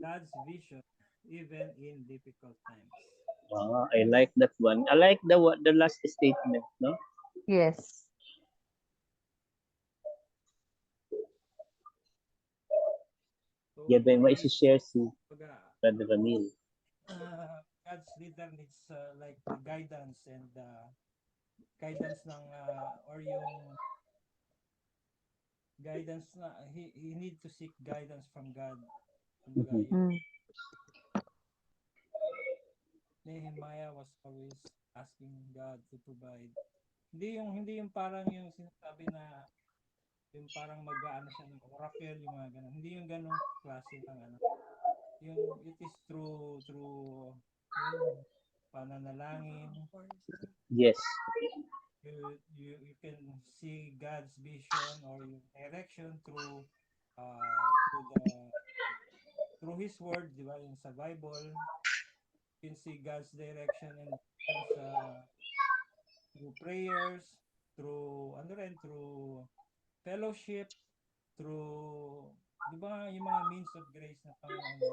F: God's vision, even in difficult times.
B: I like that one. I like the last statement, no?
D: Yes.
F: So
B: Yan ba yung
F: always,
B: maisi-share si Brother Ramil?
F: God's leader needs like guidance and guidance ng or yung guidance na he need to seek guidance from God. Kumbaga, yung Nehemiah was always asking God to provide. Hindi yung parang yung sinasabi na yung parang mag-aano siya ng oracle, yung mga ganun. Hindi yung ganung klase ng ano. Yung it is through yung pananalangin.
B: Yes.
F: You can see God's vision or yung direction through His word, di ba? Yung sa Bible, you can see God's direction and through prayers, through fellowship, through, di ba, yung mga means of grace na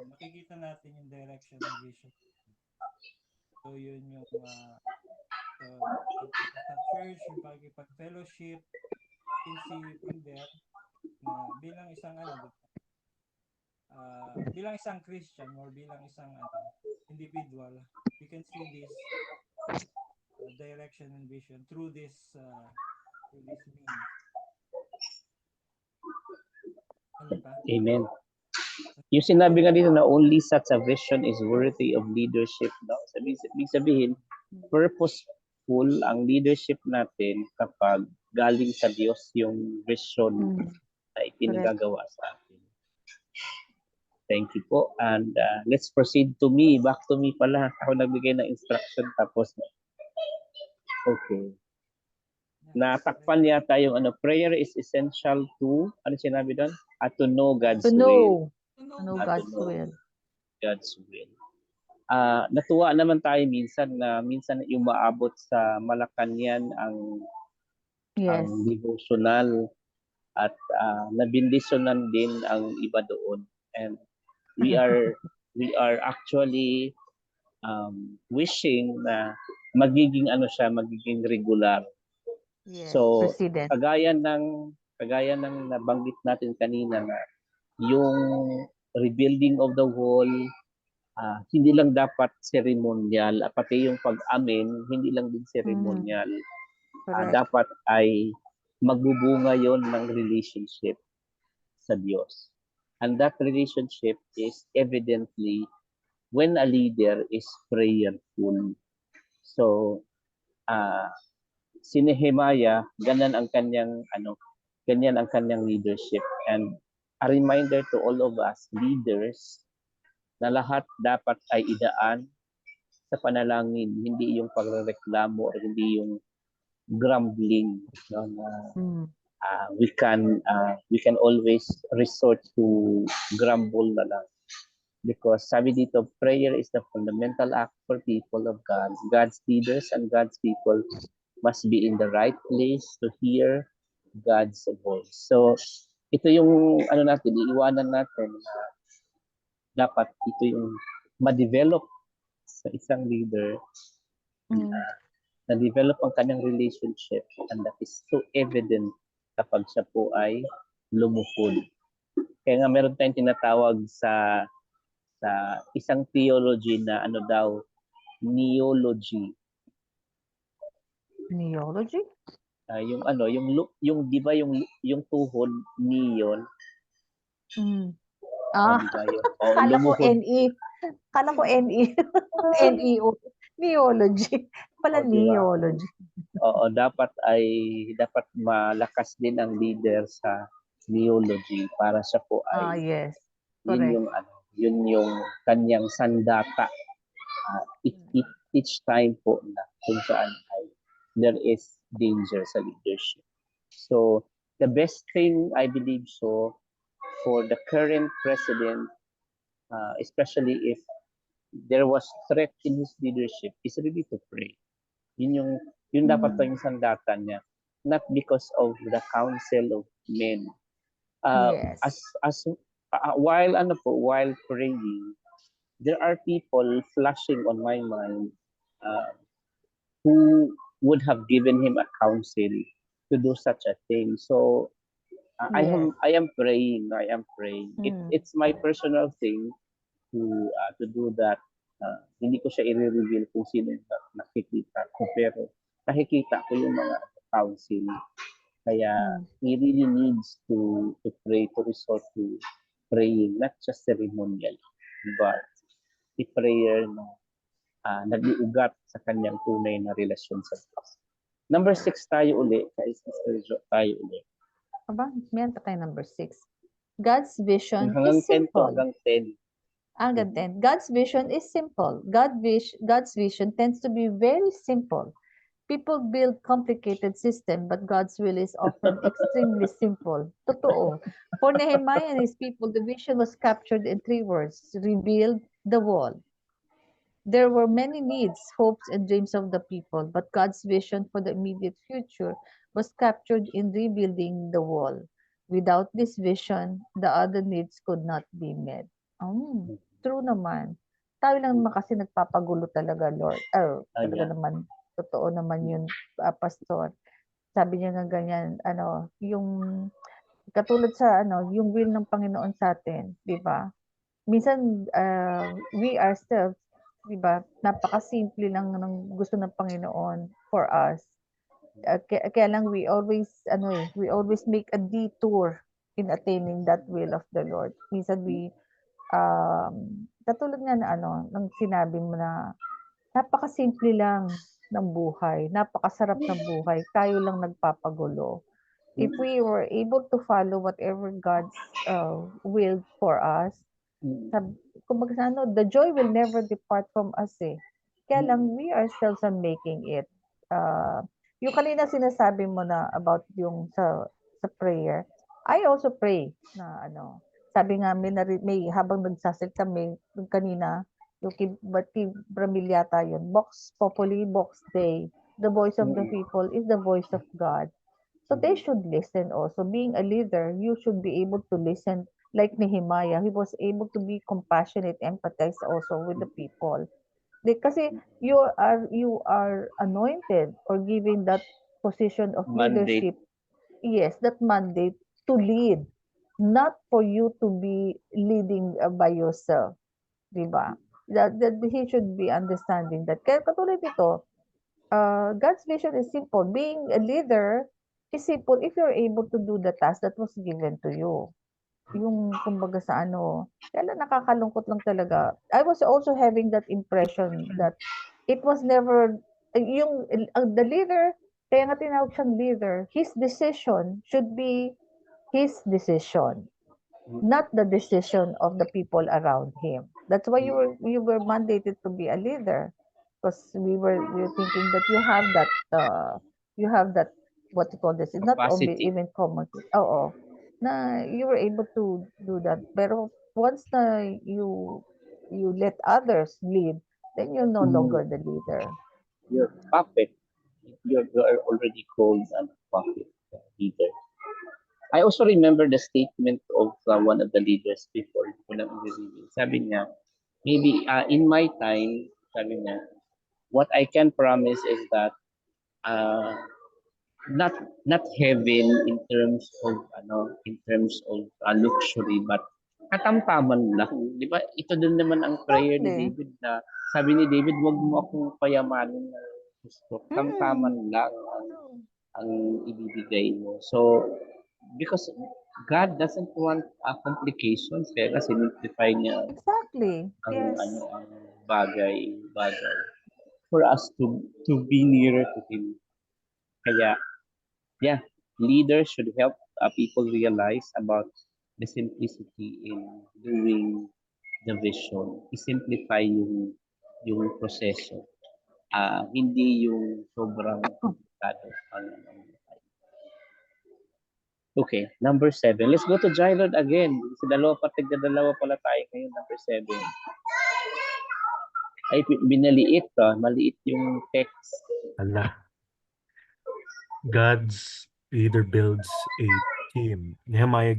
F: makikita natin yung direction and vision. So yun yung sa church, yung pag-fellowship, you can see from there na bilang isang bilang isang Christian or bilang isang individual, you can see this direction and vision through this means. Ano pa?
B: Amen. Yung sinabi nga dito na only such a vision is worthy of leadership. No? Ibig sabihin, purposeful ang leadership natin kapag galing sa Diyos yung vision na ipinagagawa sa atin. Thank you po. And let's proceed to me. Back to me pala. Ako nagbigay ng instruction tapos. Okay. Natakpan yata yung prayer is essential to, ano sinabi doon? To know God's will.
D: To know God's will.
B: God's will. Natuwa naman tayo minsan yung maabot sa Malacanang ang devotional at nabindisyonan din ang iba doon. And we are actually wishing na magiging regular.
D: Yes,
B: So
D: President.
B: kagaya ng nabanggit natin kanina na yung rebuilding of the wall, hindi lang dapat ceremonial, pati yung pag-amen hindi lang din ceremonial. Dapat ay magbubunga yon ng relationship. sa Diyos. And that relationship is evidently when a leader is prayerful. So, si Nehemiah, ganyan ang kanyang leadership. And a reminder to all of us leaders na lahat dapat ay idaan sa panalangin, hindi yung pagrereklamo or hindi yung grumbling, no, na we can always resort to grumble na lang. Because sabi dito, prayer is the fundamental act for people of God. God's leaders and God's people must be in the right place to hear God's voice. So, ito yung iiwanan natin na dapat ito yung ma-develop sa isang leader, na-develop ang kanyang relationship, and that is so evident kapag siya po ay lumuhod. Kaya nga meron tayong tinatawag sa isang theology na neology.
D: Neology?
B: Yung di ba yung tuhod neon?
D: Ah,
B: Di ba yun?
D: kala ko
B: Lumuhod.
D: NE. Kala ko NE. NEO. Neology. Pala
B: Oh, diba?
D: neology.
B: Oo, dapat malakas din ang leader sa neology para siya po ay
D: Yes.
B: yun
D: Correct.
B: yung kanyang sandata. Each time po na kung saan ay there is danger sa leadership. So, the best thing I believe so for the current president, especially if there was threat in his leadership, is really to pray. Yun dapat yung sandata niya, not because of the counsel of men.
D: Yes.
B: While praying, there are people flashing on my mind who would have given him a counsel to do such a thing. So I am praying. It's my personal thing to do that. Hindi ko siya i-reveal kung sino yung nakikita ko, pero nakikita ko yung mga counsel. Kaya he really needs to pray, to resort to praying, not just ceremonial, but a prayer na nag-iugat sa kanyang tunay na relasyon sa Diyos. Number 6 tayo uli, kay Sister Jo tayo uli.
D: Aba, meron pa tayo number 6. God's vision
B: Hanggang
D: is simple.
B: hanggang 10.
D: Hanggang 10. God's vision is simple. God's vision tends to be very simple. People build complicated system, but God's will is often extremely simple. Totoo. For Nehemiah and his people, the vision was captured in 3 words: rebuild the wall. There were many needs, hopes, and dreams of the people, but God's vision for the immediate future was captured in rebuilding the wall. Without this vision, the other needs could not be met. True naman. Tayo lang naman kasi nagpapagulo talaga, Lord. Talaga naman, totoo naman yun, Pastor. Sabi niya nga ganyan, yung katulad sa yung will ng Panginoon sa atin, di ba? Minsan, we ourselves, di ba, napakasimple lang ng gusto ng Panginoon for us. Kaya lang we always make a detour in attaining that will of the Lord. Minsan katulad nga na ng sinabi mo na napakasimple lang ng buhay, napakasarap ng buhay, tayo lang nagpapagulo. If we were able to follow whatever God's will for us, kumbaga the joy will never depart from us eh. Kaya lang we ourselves are making it. Yung kanina sinasabi mo na about yung sa prayer, I also pray na sabi nga may habang nagsasalita kami kanina, yung Bramilyata yun, Vox Populi, Vox Dei. The voice of the people is the voice of God. So they should listen also. Being a leader, you should be able to listen like Nehemiah. He was able to be compassionate, empathize also with the people. Kasi you are anointed or given that position of
B: Mandate.
D: leadership. Yes, that mandate to lead, not for you to be leading by yourself. Diba? That he should be understanding that. Kaya katulad ito, God's vision is simple. Being a leader is simple if you're able to do the task that was given to you. yung kumbaga sa ano, kaya lang nakakalungkot lang talaga. I was also having that impression that it was never yung the leader, kaya nga tinawag siyang leader, his decision should be his decision, not the decision of the people around him. That's why you were mandated to be a leader, because we were thinking that you have that what you call this. It's not only
B: Capacity.
D: even common. Oo, na you were able to do that. Pero once na you let others lead, then you're no longer the leader.
B: You're puppet. You're already called a puppet leader. I also remember the statement of one of the leaders before when I'm reading. Sabi niya, maybe in my time, sabi niya, what I can promise is that uh, not not heaven in terms of luxury, but katamtaman lang, di ba? Ito din naman ang prayer ni
D: Exactly.
B: David, na sabi ni David, wag mo akong payamanin na gusto, tamtaman lang ang ibibigay mo. So because God doesn't want complications, kaya simplify niya
D: Exactly.
B: ang
D: Yes.
B: ang bagay for us to be nearer to Him. Kaya yeah, leaders should help people realize about the simplicity in doing the vision. I-simplify yung proseso. Hindi yung sobrang komplikado ang Okay, number 7. Let's go to Jailord again. Sa dalawa pala tayo ngayon, number 7. Ay, binaliit to. Maliit yung text.
A: Allah. God's leader builds a team. Nehemiah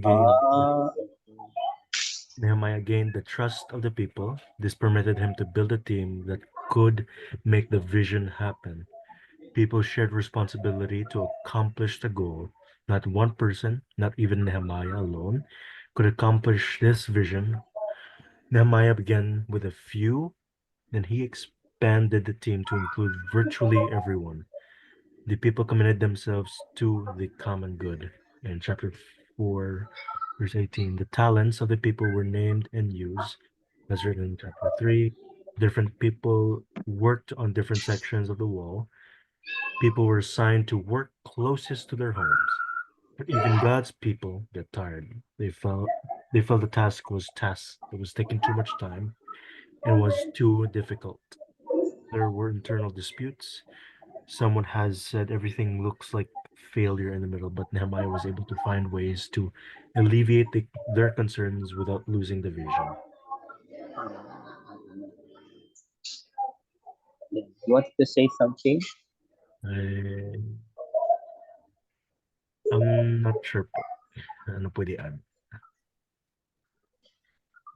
A: gained the trust of the people. This permitted him to build a team that could make the vision happen. People shared responsibility to accomplish the goal. Not one person, not even Nehemiah alone, could accomplish this vision. Nehemiah began with a few, then he expanded the team to include virtually everyone. The people committed themselves to the common good. In chapter 4, verse 18, the talents of the people were named and used. As written in chapter 3, different people worked on different sections of the wall. People were assigned to work closest to their homes. But even God's people get tired. They felt the task was it was taking too much time and was too difficult. There were internal disputes. Someone has said everything looks like failure in the middle, but Nehemiah was able to find ways to alleviate their concerns without losing the vision.
B: You want to say something?
A: I'm not sure po. Ano pwede add?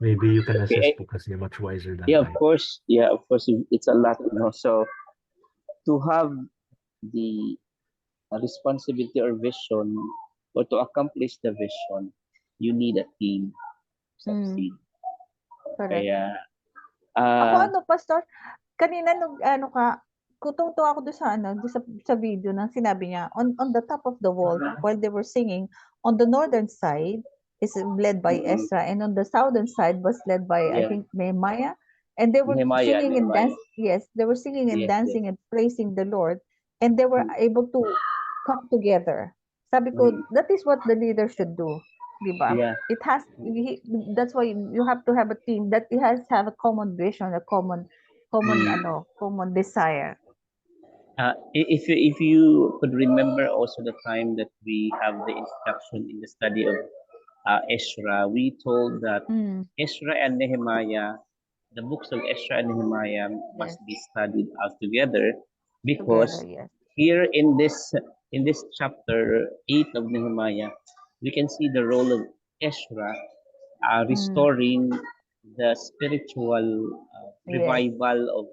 A: Maybe you can assist po kasi you're much wiser than
B: Yeah,
A: I.
B: of course. It's a lot, So to have the responsibility or vision, or to accomplish the vision, you need a team to succeed.
D: Correct.
B: Kaya
D: Ako pastor, kanina nung kutungto ako doon sa video na sinabi niya, on the top of the wall, while they were singing, on the northern side is led by Ezra, and on the southern side was led by, I think, Nehemiah. And they were singing and dancing. Yes, they were singing and dancing and praising the Lord. And they were able to come together. Sabi ko, that is what the leader should do. Diba?
B: Yeah.
D: That's why you have to have a team that it has to have a common vision, a common desire.
B: If you could remember also the time that we have the instruction in the study of Ezra, we told that Ezra and Nehemiah, the books of Ezra and Nehemiah must be studied out together, because here in this chapter 8 of Nehemiah, we can see the role of Ezra restoring the spiritual revival of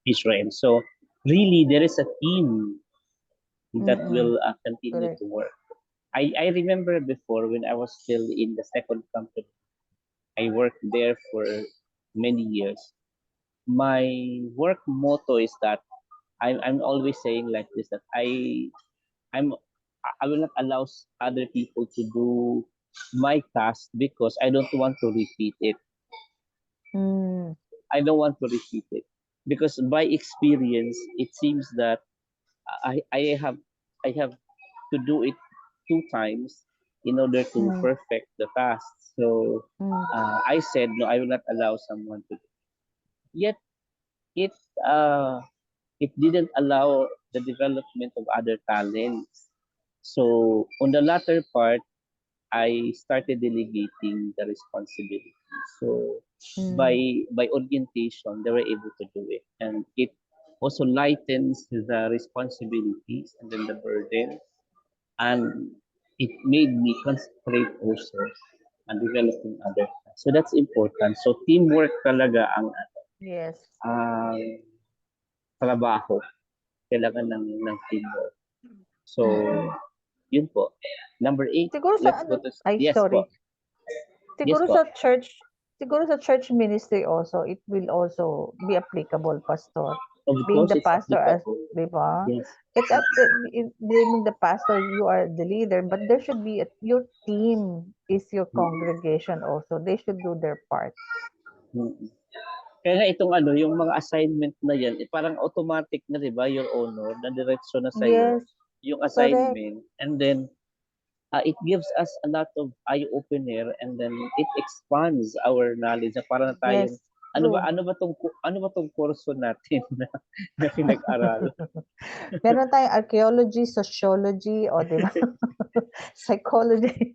B: Israel. So really, there is a team that will continue to work. I remember before, when I was still in the second company, I worked there for many years. My work motto is that I'm always saying like this, that I'm I will not allow other people to do my task because I don't want to repeat it.
D: Mm.
B: I don't want to repeat it because by experience, it seems that I have I have to do it 2 times in order to
D: Mm.
B: perfect the task. So
D: Mm.
B: I said no, I will not allow someone to. Yet it uh, it didn't allow the development of other talents. So on the latter part, I started delegating the responsibility. So by
D: Mm.
B: by orientation, they were able to do it, and it also lightens the responsibilities and then the burden, and it made me concentrate also on developing other tasks. So that's important. So teamwork talaga
D: Yes.
B: ang trabaho. Kailangan ng teamwork. So,
D: Mm.
B: yun po. Number 8,
D: Siguro sa
B: let's go
D: ano,
B: to,
D: ay
B: yes
D: sorry.
B: po. Yes
D: Siguro
B: po.
D: sa church ministry also, it will also be applicable, Pastor.
B: Of
D: Being
B: course,
D: the
B: it's
D: pastor as,
B: applicable.
D: di ba?
B: Yes.
D: It's up to, being the pastor, you are the leader, but there should be, your team is your congregation also. They should do their part.
B: Mm. Kaya nga itong yung mga assignment na yan, parang automatic na, di ba, Your Honor, na diretso na sa'yo
D: Yes,
B: yung
D: correct.
B: assignment. And then, it gives us a lot of eye-opener, and then it expands our knowledge na para na tayong,
D: Yes, true.
B: ano ba tong kurso natin na pinag-aral?
D: Meron tayong archaeology, sociology, o di ba? Psychology.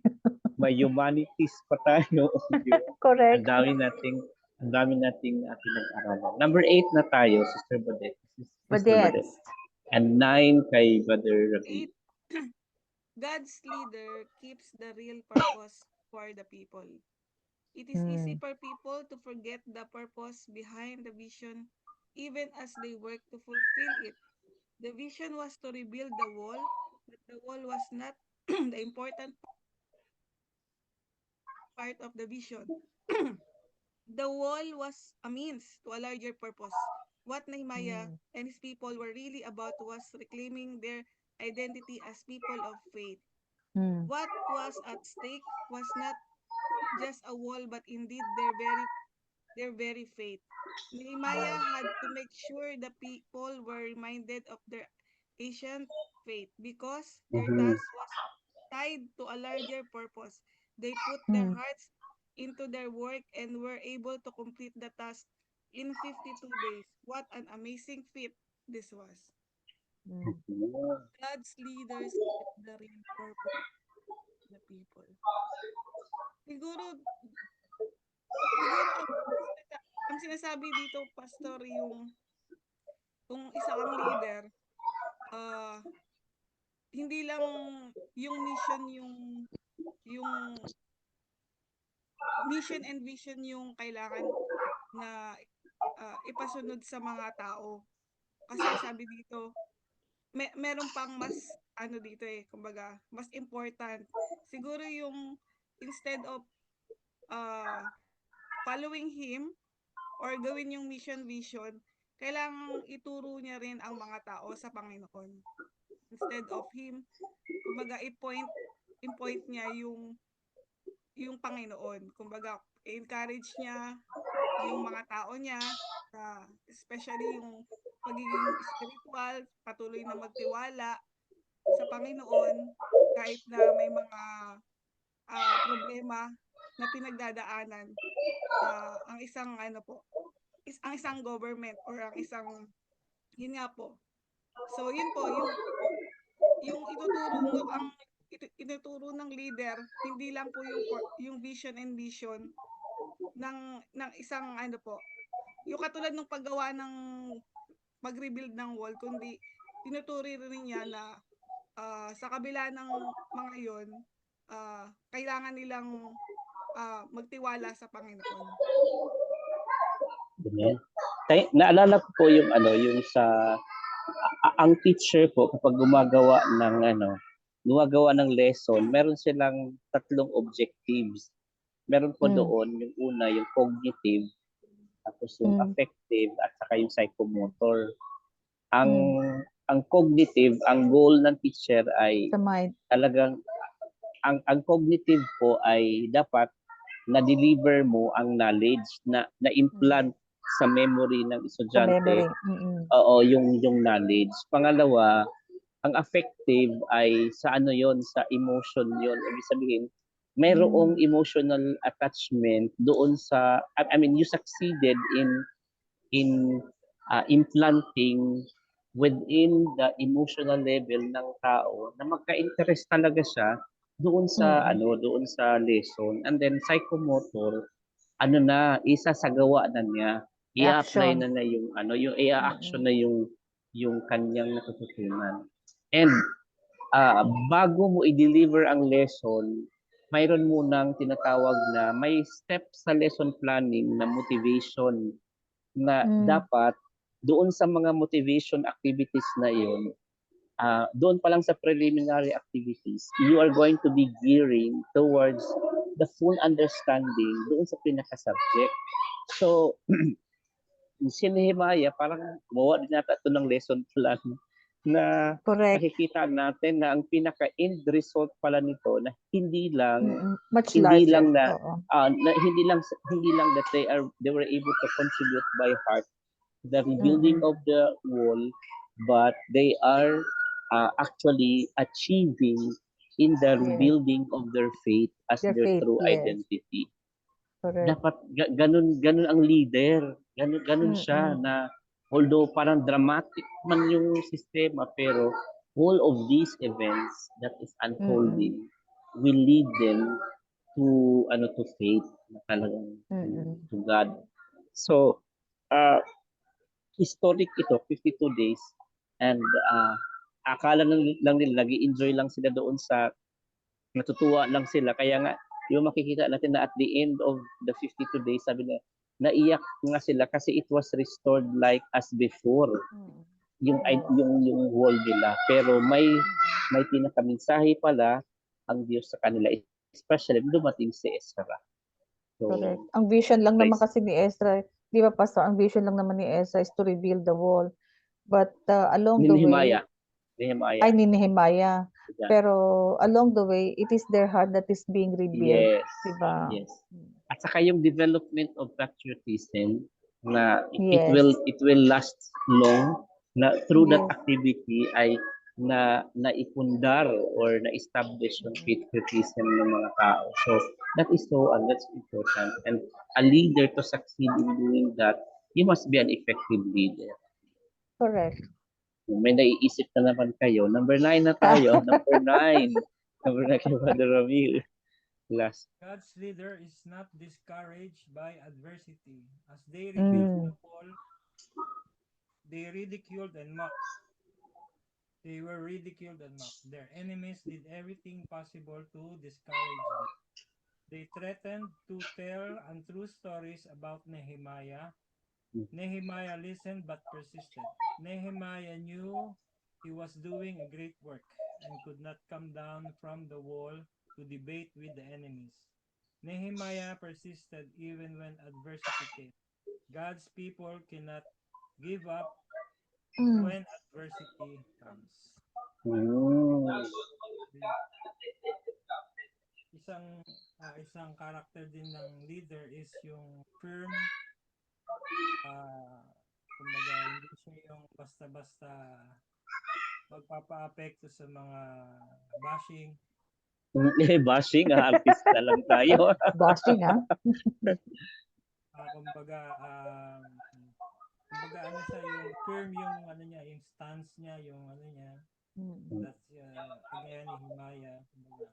B: May humanities pa tayo. Di ba?
D: Correct.
B: Ang dami nating pinag-aralan. Number 8 na tayo, Sister Badet. Sister Badet.
D: Badets.
B: And 9 kay Brother Ravi.
C: 8. God's leader keeps the real purpose for the people. It is easy for people to forget the purpose behind the vision even as they work to fulfill it. The vision was to rebuild the wall, but the wall was not the important part of the vision. The wall was a means to a larger purpose. What Nehemiah
D: Mm.
C: and his people were really about was reclaiming their identity as people of faith.
D: Mm.
C: What was at stake was not just a wall, but indeed their very faith. Nehemiah had to make sure the people were reminded of their ancient faith because their
B: Mhm.
C: task was tied to a larger purpose. They put their
D: Mm.
C: hearts into their work and were able to complete the task in 52 days. What an amazing feat this was.
D: Mm.
C: God's leaders keep the real purpose of the people. Siguro, siguro ang sinasabi dito, Pastor, yung kung isa kang leader, ah hindi lang yung yung mission and vision yung kailangan na ipasunod sa mga tao. Kasi sabi dito, meron pang mas ano dito kumbaga, mas important. Siguro yung instead of uh, following him or gawin yung mission vision, kailangang ituro niya rin ang mga tao sa Panginoon. Instead of him, kumbaga i-point niya yung Panginoon. Kumbaga, encourage niya yung mga tao niya, especially yung pagiging spiritual, patuloy na magtiwala sa Panginoon kahit na may mga problema na pinagdadaanan ang isang ano po, ang isang government or ang isang yun nga po. So yun po yung ituturo ng leader, hindi lang po yung vision and mission ng isang ano po, yung katulad ng paggawa ng mag-rebuild ng wall, kundi tinuturi rin niya na sa kabila ng mga yon, kailangan nilang magtiwala sa Panginoon.
B: Ganyan. Naalala ko po yung yung sa ang teacher ko kapag gumagawa ng lesson, meron silang 3 objectives. Meron po doon yung una, yung cognitive, tapos yung affective, at saka yung psychomotor. Ang ang cognitive, ang goal ng teacher ay
D: Sa mind.
B: talagang ang cognitive po ay dapat na-deliver mo ang knowledge na implant sa memory ng
D: Sa
B: estudyante.
D: memory.
B: Oo, yung knowledge. Pangalawa, ang affective ay sa ano yon, sa emotion yon. Ibig sabihin, mayroong emotional attachment doon sa, I mean, you succeeded in implanting within the emotional level ng tao na magka-interest talaga siya doon sa doon sa lesson. And then psychomotor, ano na, isasagawa na niya, i-apply
D: Action.
B: na yung yung i-action na yung kanyang natututunan. And bago mo i-deliver ang lesson, mayroon munang tinatawag na may step sa lesson planning na motivation na dapat doon sa mga motivation activities na iyon, doon pa lang sa preliminary activities, you are going to be gearing towards the full understanding doon sa pinaka-subject. So, si Nehemiah, parang gumawa din nata ito ng lesson plan na
D: Correct.
B: nakikita natin na ang pinaka-end result pala nito na hindi lang
D: Much
B: hindi
D: larger.
B: lang na,
D: Oo.
B: hindi lang that they were able to contribute by heart the rebuilding of the wall, but they are actually achieving in the rebuilding of their faith as
D: Their
B: their
D: faith,
B: true
D: yes.
B: identity.
D: Correct.
B: Dapat ganun ang leader. Ganun siya na although parang dramatic man yung sistema, pero all of these events that is unfolding will lead them to faith na talagang to God. So historic ito, 52 days, and akala lang nila nag-enjoy lang sila doon sa natutuwa lang sila, kaya nga yung makikita natin na at the end of the 52 days, sabi na naiyak nga sila kasi it was restored like as before yung wall nila, pero may pinakamensahe pala ang Diyos sa kanila, especially dumating si Ezra. So,
D: correct. Ang vision lang naman
B: praise.
D: kasi ni Ezra, di ba Pastor, ang vision lang naman ni Ezra is to rebuild the wall. But along
B: Ni
D: the way,
B: Nehemiah.
D: ay ni Nehemiah.
B: Yan.
D: Pero along the way, it is their heart that is being rebuilt.
B: Yes.
D: Diba?
B: Yes. At saka yung development of patriotism na
D: Yes.
B: it will last long, na through that
D: Yes.
B: activity ay na naipundar or na-establish yung patriotism ng mga tao. So that is that's important. And a leader to succeed in doing that, you must be an effective leader.
D: Correct.
B: Kung may naiisip na naman kayo, number 9 na tayo. Number 9. Number 9 kay Brother Ramil. Last.
F: God's leader is not discouraged by adversity. As they rebuilt the wall, they ridiculed and mocked. They were ridiculed and mocked. Their enemies did everything possible to discourage them. They threatened to tell untrue stories about Nehemiah. Nehemiah listened but persisted. Nehemiah knew he was doing a great work and could not come down from the wall to debate with the enemies. Nehemiah persisted even when adversity came. God's people cannot give up when adversity comes. Isang character din ng leader is yung firm, kumbaga hindi siya yung basta-basta magpapa-apekto sa mga bashing.
B: Bashing, artista lang tayo.
D: Bashing, ha?
F: Kumbaga ano siya, yung firm yung ano niya, yung stance niya, yung ano niya. That's kagaya ni Nehemiah, kumbaga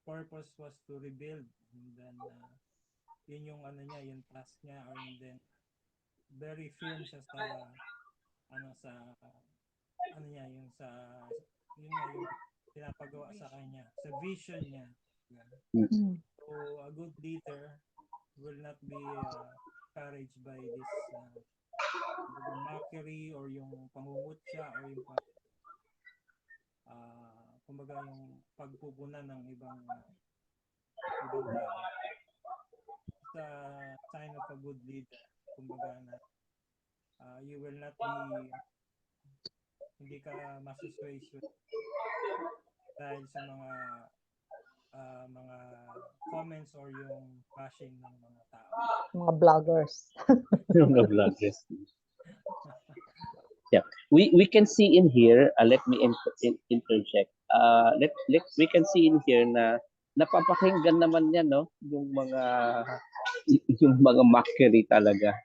F: purpose was to rebuild, and then yun yung ano niya, yung task niya, and then very firm siya sa yung pinapagawa sa kanya, sa vision niya. So a good leader will not be discouraged by this mockery or yung pangungutya or yung kumbaga yung pagpupunan ng ibang tao. It's a sign of a good leader. Kumbaga na you will not be hindi ka masusway dahil sa mga comments or yung bashing ng mga tao.
D: Mga vloggers.
B: Yung mga vloggers. Yeah, we can see in here. Let me interject. We can see in here na napapakinggan naman niya, no, yung mga mockery talaga.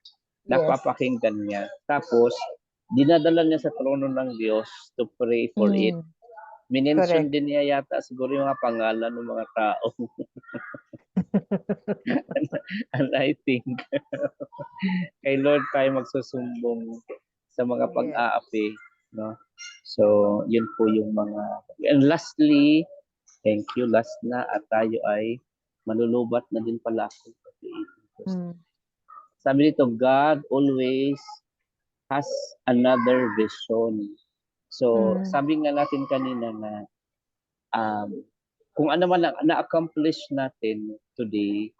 B: Napapakinggan niya. Tapos dinadala niya sa trono ng Diyos to pray for it. Minention
D: Correct.
B: din niya yata siguro yung mga pangalan ng mga tao. And I think kay Lord tayo magsusumbong sa mga
D: Yes.
B: pag-aapi, no? So, yun po yung mga. And lastly, thank you, last na, at tayo ay malulubat na din pala ako. Sabi nito, God always has another vision. So, sabi nga natin kanina na kung ano man na-accomplish natin today,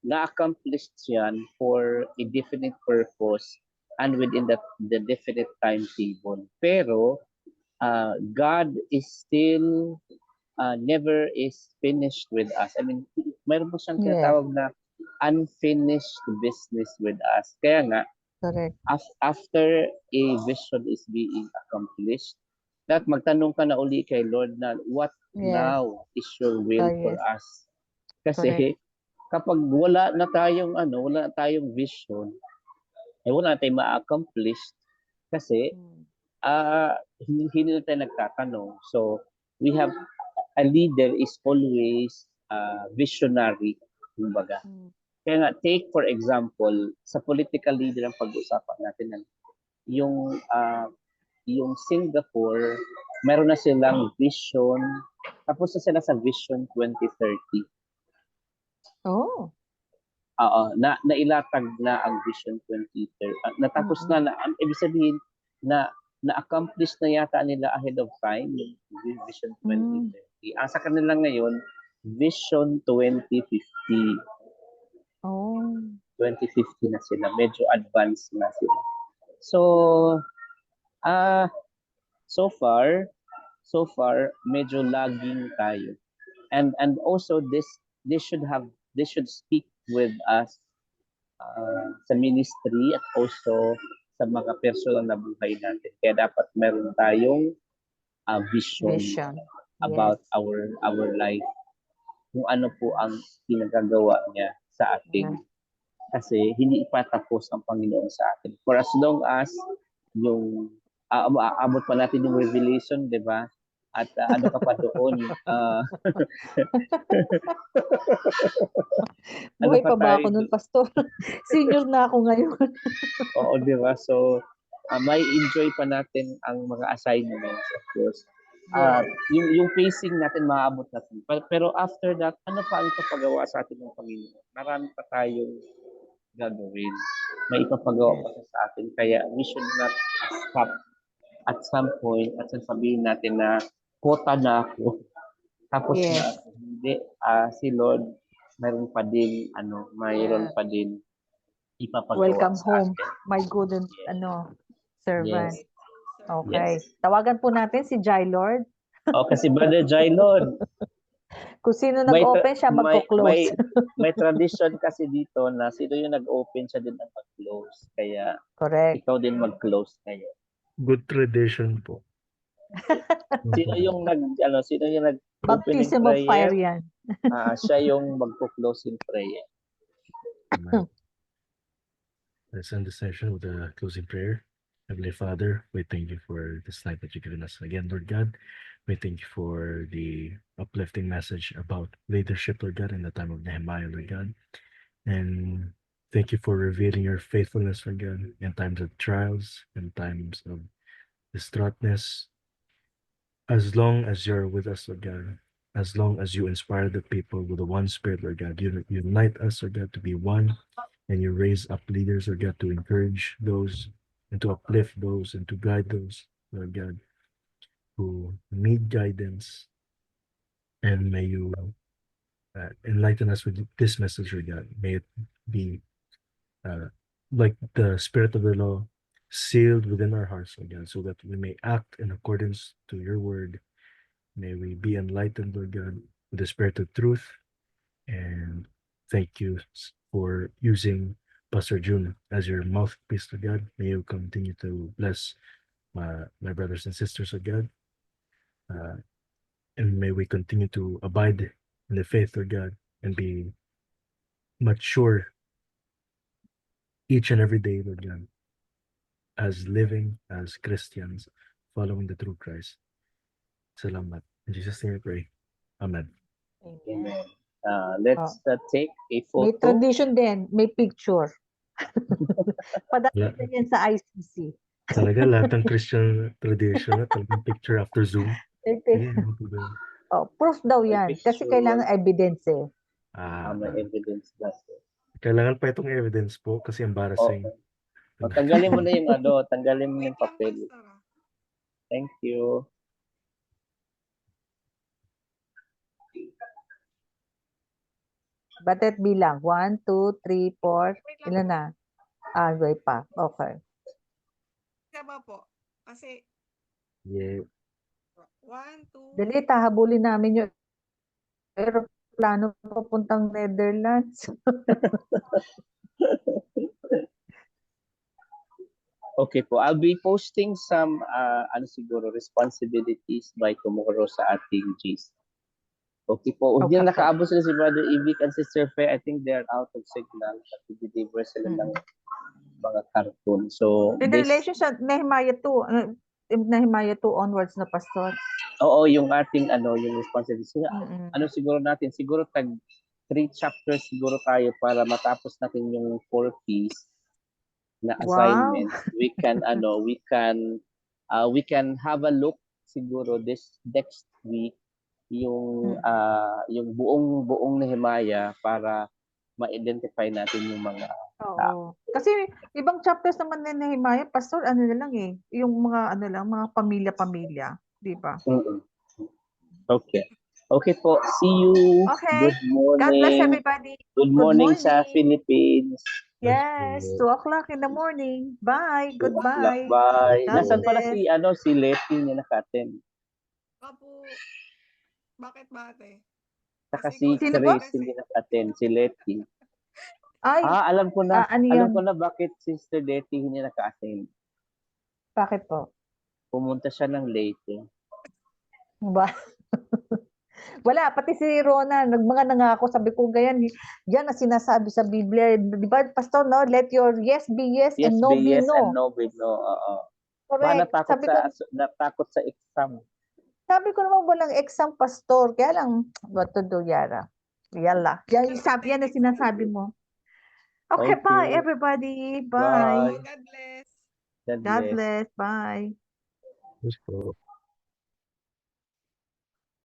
B: na-accomplish yan for a definite purpose and within the definite timetable. Pero, God is still never is finished with us. I mean, mayroon po siyang tinatawag na unfinished business with us. Kaya nga,
D: Correct.
B: after a vision is being accomplished, that magtanong ka na uli kay Lord na what now is your will for us. Kasi kapag wala na tayong vision, wala na tayong ma-accomplish kasi hindi na tayo nagtatanong. So we have a leader is always visionary, kumbaga. Kaya nga, take for example, sa political leader ang pag-usapan natin, yung Singapore, meron na silang vision, tapos na sila sa Vision 2030.
D: Oh.
B: Nailatag na ang Vision 2030. Natapos na, ibig sabihin, na-accomplish na yata nila ahead of time yung Vision 2030. Ang sa kanila ngayon, Vision 2050.
D: Oh.
B: 2050 na sila. Medyo advanced na sila. So, so far, medyo lagging tayo. And also, this should speak with us sa ministry at also sa mga personal na buhay natin. Kaya dapat meron tayong vision about our life. Kung ano po ang pinagagawa niya sa ating. Kasi hindi ipatapos ang Panginoon sa atin. For as long as yung aabot pa natin yung revelation, di ba? At ano ka pa doon?
D: Buhay pa ba ako nun, Pastor? Senior na ako ngayon.
B: Oo, di ba? So, may enjoy pa natin ang mga assignments, of course. Yung pacing natin, maaabot natin. Pero after that, ano pa ang ipapagawa sa atin ng Panginoon? Marami pa tayong gagawin. May ipapagawa pa sa atin. Kaya we should not stop at some point at sasabihin natin na quota na ako. Tapos na hindi, si Lord mayroon pa din ipapagawa
D: Welcome
B: sa
D: home,
B: atin.
D: my good servant.
B: Yes.
D: Okay.
B: Yes.
D: Tawagan po natin si Jai Lord.
B: Kasi Brother Jai Lord.
D: Kung sino nag-open, siya magko-close.
B: May tradition kasi dito na sino yung nag-open, siya din ang mag-close. Kaya
D: Correct.
B: ikaw din mag-close kayo.
A: Good tradition po.
B: Sino yung nag-open in
D: Baptism of fire
B: prayer?
D: yan.
B: Siya yung magko-close in prayer.
A: Amen. Let's end the session with a closing prayer. Heavenly Father, we thank you for this night that you've given us again, Lord God. We thank you for the uplifting message about leadership, Lord God, in the time of Nehemiah, Lord God. And thank you for revealing your faithfulness, Lord God, in times of trials, in times of distraughtness. As long as you're with us, Lord God, as long as you inspire the people with the one spirit, Lord God, you unite us, Lord God, to be one, and you raise up leaders, Lord God, to encourage those and to uplift those and to guide those, Lord God, who need guidance. And may you enlighten us with this message, Lord God. May it be like the spirit of the law sealed within our hearts, Lord God, so that we may act in accordance to your word. May we be enlightened, Lord God, with the spirit of truth. And thank you for using Pastor June as your mouthpiece, Lord God. May you continue to bless my brothers and sisters, Lord God. And may we continue to abide in the faith, Lord God, and be mature each and every day, Lord God, as living as Christians, following the true Christ. Salamat. In Jesus' name we pray. Amen.
B: Amen. Let's take a
D: May
B: photo.
D: tradition din, may picture.
A: La-
D: Padala yan sa ICC.
A: Talaga lahat ng Christian tradition na talagang picture after Zoom. Sige, ano po ba?
D: Oh, proof daw
B: May
D: yan. Kasi
B: picture.
D: kailangan evidence eh.
B: May evidence na.
A: Kailangan pa itong evidence po kasi embarrassing.
B: Okay. Tanggalin mo na yung tanggalin mo
C: Wait
B: yung
C: lang,
B: papel.
C: Pastor.
B: Thank you.
D: Batet bilang. 1, 2, 3, 4.
C: Wait lang
D: Ilan
C: po.
D: na? Wait pa. Okay.
C: Isa ba po? Kasi
A: Yeah.
C: 1, 2,
D: Dali, tahabulin namin yung aeroplano papuntang Netherlands.
B: Okay po. I'll be posting some siguro responsibilities by tomorrow sa ating GC. Okay po. Huwag
D: Okay
B: niyo
D: po.
B: nakaabot sila si Brother Ivic and Sister Faye. I think they're out of signal. Deliver sila ng mga cartoon. So,
D: In relation sa Nehemiah 2, Nehemiah 2 onwards na, Pastor.
B: Oo, yung ating yung responsibility.
D: Mm-mm.
B: Siguro natin? Siguro 3 chapters siguro tayo para matapos natin yung 4 Ps na assignment. We can we can have a look siguro this next week yung buong Nehemiah para ma-identify natin yung mga
D: Oo. Kasi ibang chapters naman ni Nehemiah, Pastor, ano na lang eh, yung mga mga pamilya-pamilya, di ba?
B: Okay. Okay po. See you.
D: Okay.
B: Good morning.
D: God bless everybody.
B: Good morning sa Philippines.
D: Yes, 2 o'clock in the morning. Bye. Goodbye.
B: Bye.
D: God
B: Nasaan pala
D: bless.
B: si Letty niya naka-attend?
C: Opo. Bakit ba ate?
B: Saka
C: Kasi ikaw
B: si
D: Sino
C: lang
D: po?
B: Chris
C: kasi.
B: hindi naka-attend. Si Letty.
D: Ay,
B: Alam ko na.
D: ano
B: Alam
D: yun?
B: ko na bakit Sister Letty hindi naka-attend.
D: Bakit po?
B: Pumunta siya ng Leyte.
D: Ba? Wala, pati si Rona, mga nangako, sabi ko ganyan, yan na sinasabi sa Biblia, di ba, Pastor, no? Let your yes be yes, and no be
B: yes
D: no.
B: and no be no. Oo.
D: Correct.
B: Natakot sa exam.
D: Sabi ko naman walang exam, Pastor, kaya lang, what to do, Yara? Yala. Yan na sinasabi mo. Okay, bye, everybody. Bye.
B: Bye.
C: God bless.
B: God
D: God
B: bless.
D: bless. Bye.
A: Yes po.